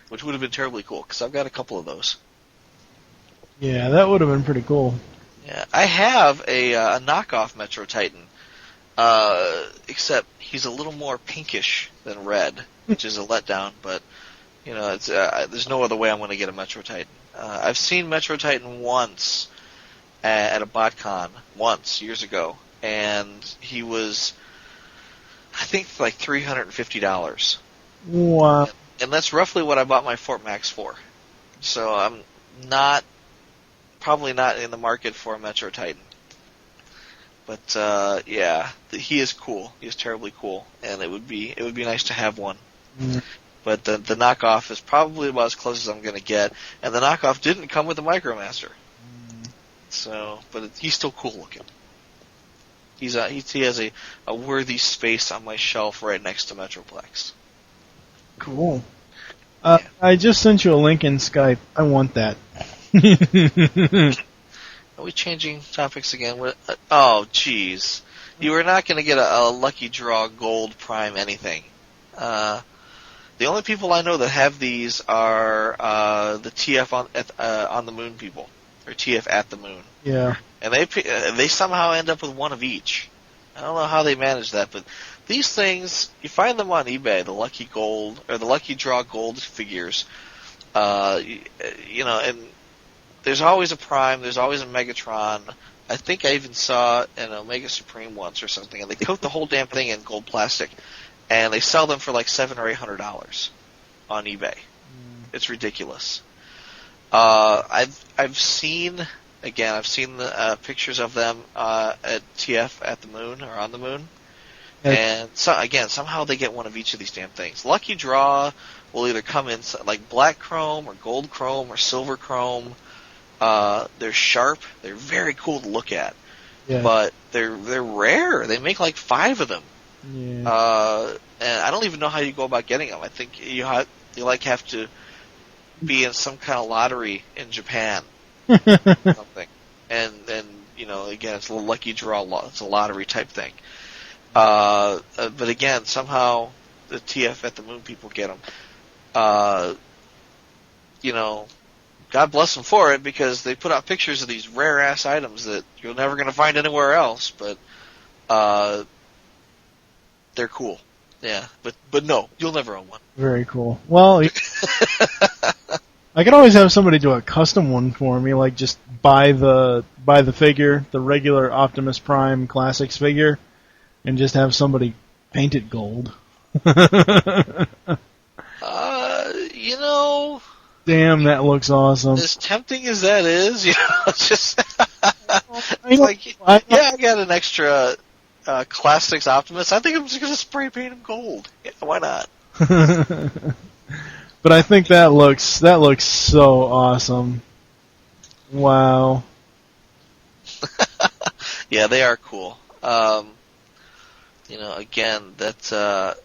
which would have been terribly cool, because I've got a couple of those. Yeah, that would have been pretty cool. Yeah, I have a knockoff Metro Titan, except he's a little more pinkish than red, which is a letdown, but it's there's no other way I'm going to get a Metro Titan. I've seen Metro Titan once at a BotCon years ago, and he was, I think, like $350. Wow. And that's roughly what I bought my Fort Max for. So I'm probably not in the market for a Metro Titan. But yeah, he is cool. He is terribly cool, and it would be nice to have one. Mm. But the knockoff is probably about as close as I'm going to get, and the knockoff didn't come with a Micromaster. So, but he's still cool looking. He has a worthy space on my shelf right next to Metroplex. Cool. Yeah. I just sent you a link in Skype. I want that. Are we changing topics again? Oh, jeez. You are not going to get a Lucky Draw Gold Prime anything. The only people I know that have these are the TF on the Moon people, or TF at the Moon. Yeah. And they somehow end up with one of each. I don't know how they manage that, but these things, you find them on eBay, the Lucky Gold, or the Lucky Draw Gold figures, and there's always a Prime, there's always a Megatron. I think I even saw an Omega Supreme once or something, and they coat the whole damn thing in gold plastic, and they sell them for like $700 or $800 on eBay. It's ridiculous. I've seen the pictures of them at TF at the Moon, or on the Moon. And somehow they get one of each of these damn things. Lucky Draw will either come in like black chrome or gold chrome or silver chrome. They're sharp. They're very cool to look at. Yeah. But they're rare. They make like 5 of them. Yeah. And I don't even know how you go about getting them. I think you have to be in some kind of lottery in Japan. Something. And again, it's a Lucky Draw. It's a lottery type thing. But again, somehow the TF at the Moon people get them. God bless them for it, because they put out pictures of these rare ass items that you're never going to find anywhere else. But they're cool. Yeah, but no, you'll never own one. Very cool. Well, I could always have somebody do a custom one for me, like just buy the figure, the regular Optimus Prime Classics figure, and just have somebody paint it gold. Damn, that looks awesome. As tempting as that is, just I got an extra Classics Optimus. I think I'm just gonna spray paint him gold. Yeah, why not? But I think that looks so awesome. Wow. Yeah, they are cool. Again, that's the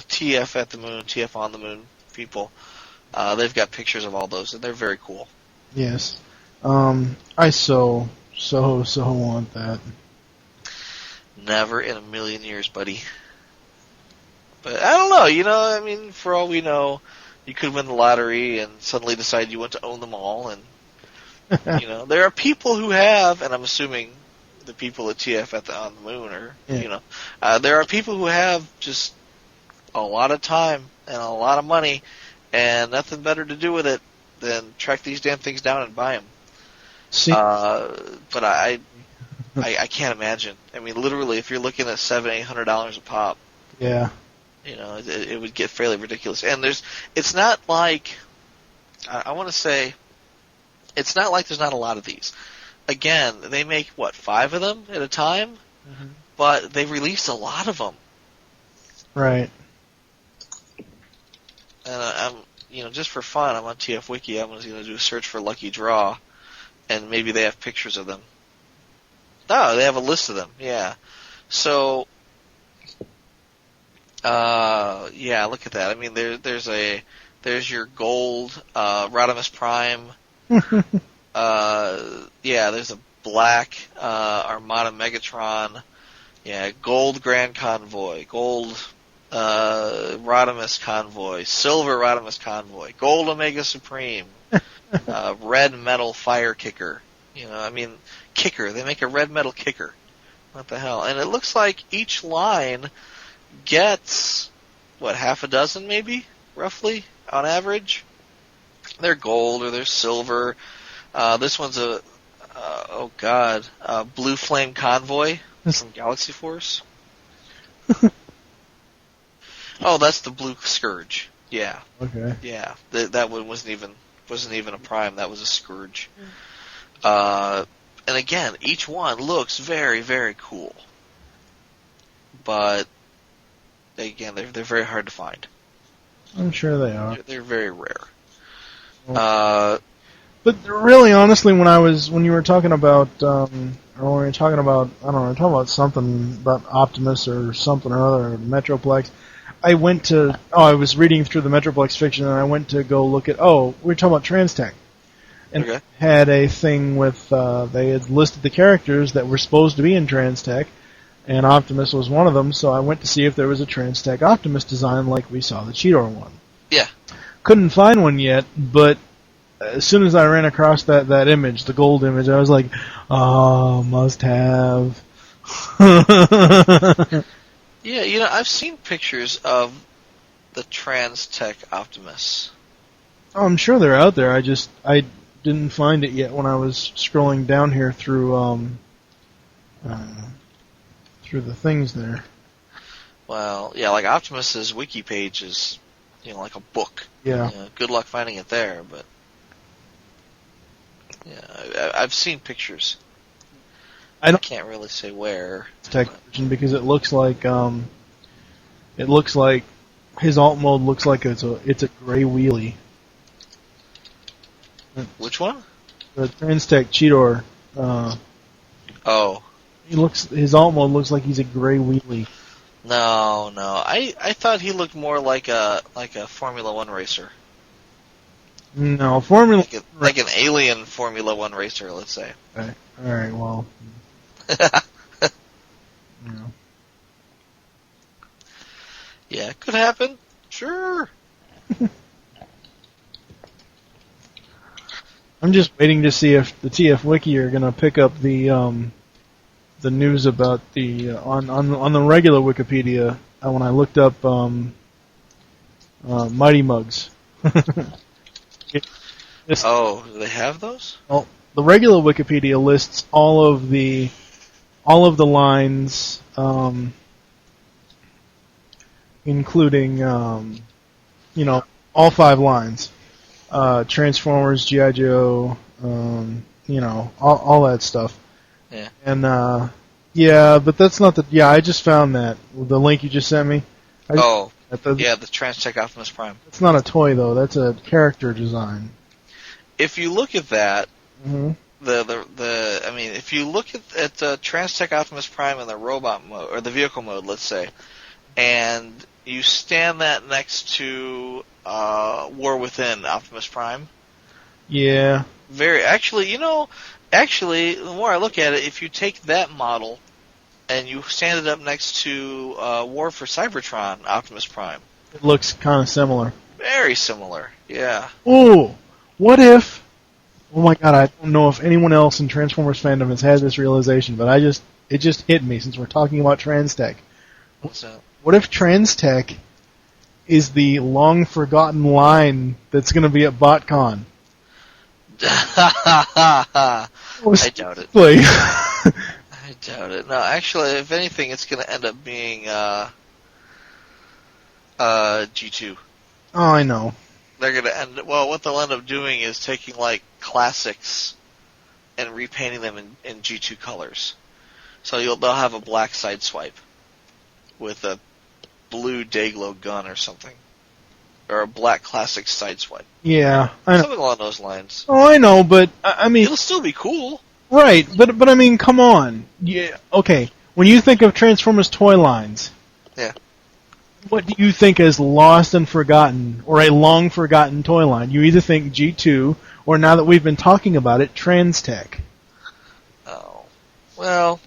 TF at the Moon, TF on the Moon people. They've got pictures of all those, and they're very cool. Yes. I so want that. Never in a million years, buddy. But I don't know, for all we know, you could win the lottery and suddenly decide you want to own them all, and there are people who have, and I'm assuming the people at TF on the Moon there are people who have just a lot of time and a lot of money and nothing better to do with it than track these damn things down and buy them. But I can't imagine. Literally, if you're looking at $700-800 a pop, yeah, it would get fairly ridiculous. And it's not like, I want to say, it's not like there's not a lot of these. Again, they make 5 of them at a time, but they release a lot of them. Right. and I'm just for fun, I'm on TF Wiki. I'm going to do a search for Lucky Draw, and maybe they have pictures of them. Oh, they have a list of them. Yeah. So, yeah, look at that. I mean, there's your gold Rodimus Prime. Yeah, there's a black Armada Megatron. Yeah, gold Grand Convoy, gold Rodimus Convoy, silver Rodimus Convoy, gold Omega Supreme, red metal Fire Kicker. I mean, kicker. They make a red metal kicker. What the hell? And it looks like each line gets, half a dozen maybe, roughly, on average? They're gold or they're silver. This one's a Blue Flame Convoy from Galaxy Force. Oh, that's the Blue Scourge. Yeah. Okay. Yeah. That one wasn't even a Prime. That was a Scourge. And again, each one looks very, very cool. But again, they're very hard to find. I'm sure they are. They're very rare. But really, honestly, when you were talking about, or when we were talking about, I don't know, talking about something about Optimus or something or other, or Metroplex, I was reading through the Metroplex fiction, and I went to go look at, we were talking about Transtech. And had a thing with, they had listed the characters that were supposed to be in Transtech, and Optimus was one of them, so I went to see if there was a Transtech Optimus design like we saw the Cheetor one. Yeah. Couldn't find one yet, but as soon as I ran across that image, the gold image, I was like, must have. Yeah, I've seen pictures of the Transtech Optimus. Oh, I'm sure they're out there. I didn't find it yet when I was scrolling down here through the things there. Well, yeah, like Optimus's wiki page is, like a book. Yeah. Good luck finding it there, but yeah, I've seen pictures. I can't really say where. Tech version because it looks like his alt mode looks like it's a gray wheelie. Which one? The Transtech Cheetor. His alt mode looks like he's a gray wheelie. No. I thought he looked more like a Formula One racer. No, Formula like an alien Formula One racer, let's say. Okay. All right. Well. Yeah, could happen. Sure. I'm just waiting to see if the TF Wiki are gonna pick up the news about the on the regular Wikipedia when I looked up Mighty Mugs. Do they have those? Well, the regular Wikipedia lists all of the lines, including all 5 lines. Transformers, G.I. Joe, all that stuff. Yeah. And, but that's not I just found that. The link you just sent me. The Transtech Optimus Prime. It's not a toy, though. That's a character design. If you look at that, mm-hmm. If you look at Transtech Optimus Prime in the robot mode, or the vehicle mode, let's say, and you stand that next to War Within Optimus Prime. Yeah. Actually, the more I look at it, if you take that model and you stand it up next to War for Cybertron Optimus Prime, it looks kind of similar. Very similar, yeah. Ooh, what if? Oh my God, I don't know if anyone else in Transformers fandom has had this realization, but it just hit me since we're talking about Transtech. What's that? What if Transtech is the long-forgotten line that's going to be at BotCon? I doubt it. I doubt it. No, actually, if anything, it's going to end up being G2. Oh, I know. They're going to what they'll end up doing is taking, like, classics and repainting them in G2 colors. So they'll have a black sideswipe with a blue Dayglow gun or something. or a black classic sideswipe. Yeah, I know. Something along those lines. Oh, I know, but I mean, It'll still be cool. right? But I mean, come on. Yeah, okay. When you think of Transformers toy lines, Yeah. what do you think is lost and forgotten, or a long forgotten toy line? You either think G2, or now that we've been talking about it, Transtech. Oh, well,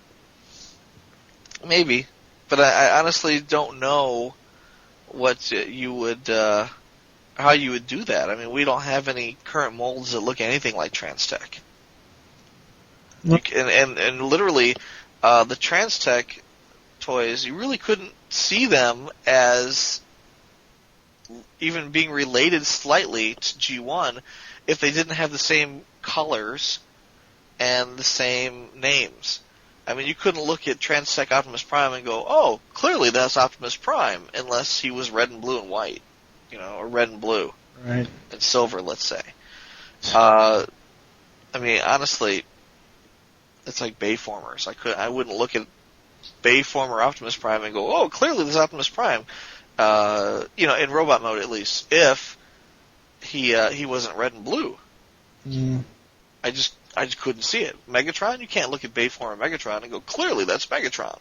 maybe, but I honestly don't know what you would, how you would do that. I mean, we don't have any current molds that look anything like Transtech. And literally, the Transtech toys, you really couldn't see them as even being related slightly to G1 if they didn't have the same colors and the same names. I mean, you couldn't look at Transtech Optimus Prime and go, oh, clearly that's Optimus Prime, unless he was red and blue and white, or red and blue. Right. And silver, let's say. I mean, honestly, it's like Bayformers. I wouldn't look at Bayformer Optimus Prime and go, oh, clearly this Optimus Prime, in robot mode at least, if he wasn't red and blue. Mm. I just couldn't see it. Megatron, you can't look at Bayformer Megatron and go, clearly that's Megatron.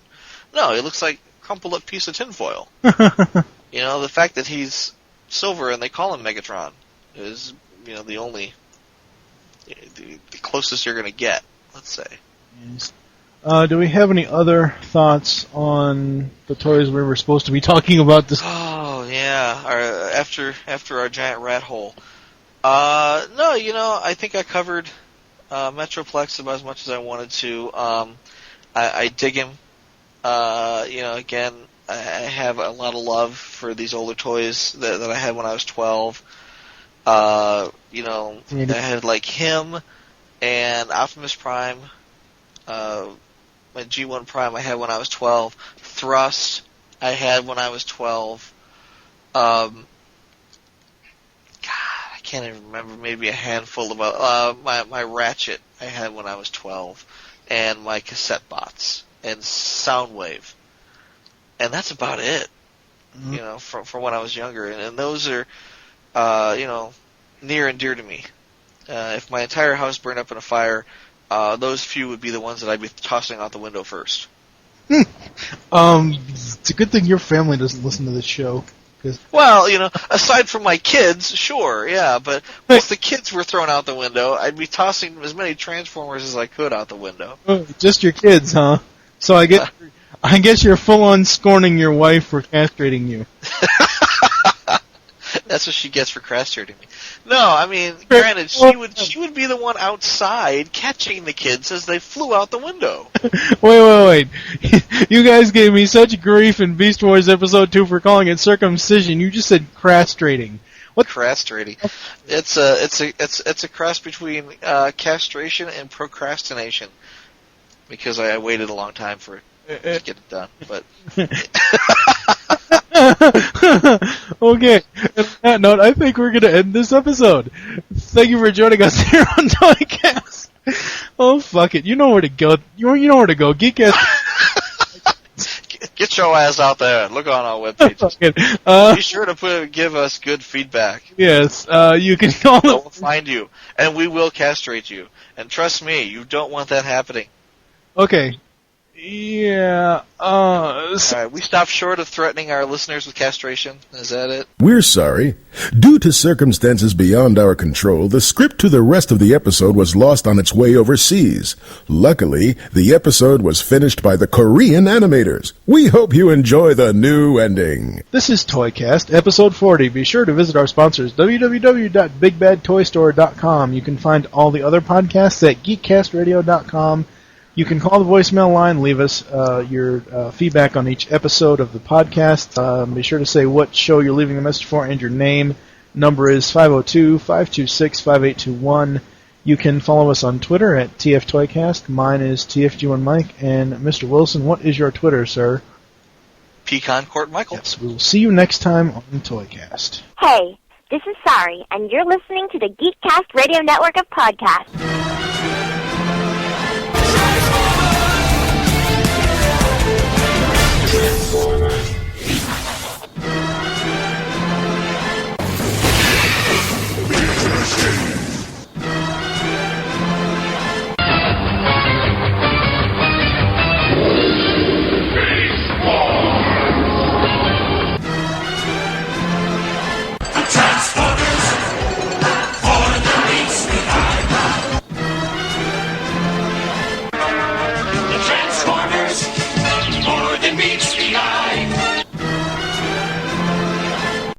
No, he looks like a crumpled up piece of tinfoil. The fact that he's silver and they call him Megatron is, the only, the closest you're going to get, let's say. Yes. Do we have any other thoughts on the toys we were supposed to be talking about this? Oh, yeah, after our giant rat hole. No, I think I covered Metroplex about as much as I wanted to. I dig him. Again, I have a lot of love for these older toys that I had when I was 12. I had like him and Optimus Prime. My G1 Prime I had when I was 12. Thrust I had when I was 12. God, I can't even remember. Maybe a handful of my Ratchet I had when I was 12, and my cassette bots and Soundwave, and that's about it. Mm-hmm. From when I was younger, and those are near and dear to me. If my entire house burned up in a fire, those few would be the ones that I'd be tossing out the window first. It's a good thing your family doesn't listen to this show. Well, aside from my kids, sure, yeah, but if the kids were thrown out the window, I'd be tossing as many Transformers as I could out the window. Just your kids, huh? So I guess you're full on scorning your wife for castrating you. That's what she gets for castrating me. No, I mean, granted, she would be the one outside catching the kids as they flew out the window. Wait. You guys gave me such grief in Beast Wars Episode 2 for calling it circumcision. You just said castrating. What? Castrating. It's a cross between castration and procrastination. Because I waited a long time for it to get it done. But okay. On that note, I think we're going to end this episode. Thank you for joining us here on ToyCast. Oh, fuck it. You know where to go. You know where to go. Geekcast. Get your ass out there and look on our webpage. Be sure to give us good feedback. Yes. You can call We'll find you, and we will castrate you. And trust me, you don't want that happening. Okay. Yeah, Alright, we stopped short of threatening our listeners with castration. Is that it? We're sorry. Due to circumstances beyond our control, the script to the rest of the episode was lost on its way overseas. Luckily, the episode was finished by the Korean animators. We hope you enjoy the new ending. This is ToyCast, episode 40. Be sure to visit our sponsors, www.bigbadtoystore.com. You can find all the other podcasts at geekcastradio.com. You can call the voicemail line, leave us your feedback on each episode of the podcast. Be sure to say what show you're leaving a message for and your name. Number is 502-526-5821. You can follow us on Twitter at TFToycast. Mine is TFG1Mike. And Mr. Wilson, what is your Twitter, sir? Pecan Court Michael. Yes, we will see you next time on ToyCast. Hey, this is Sari, and you're listening to the Geekcast Radio Network of podcasts.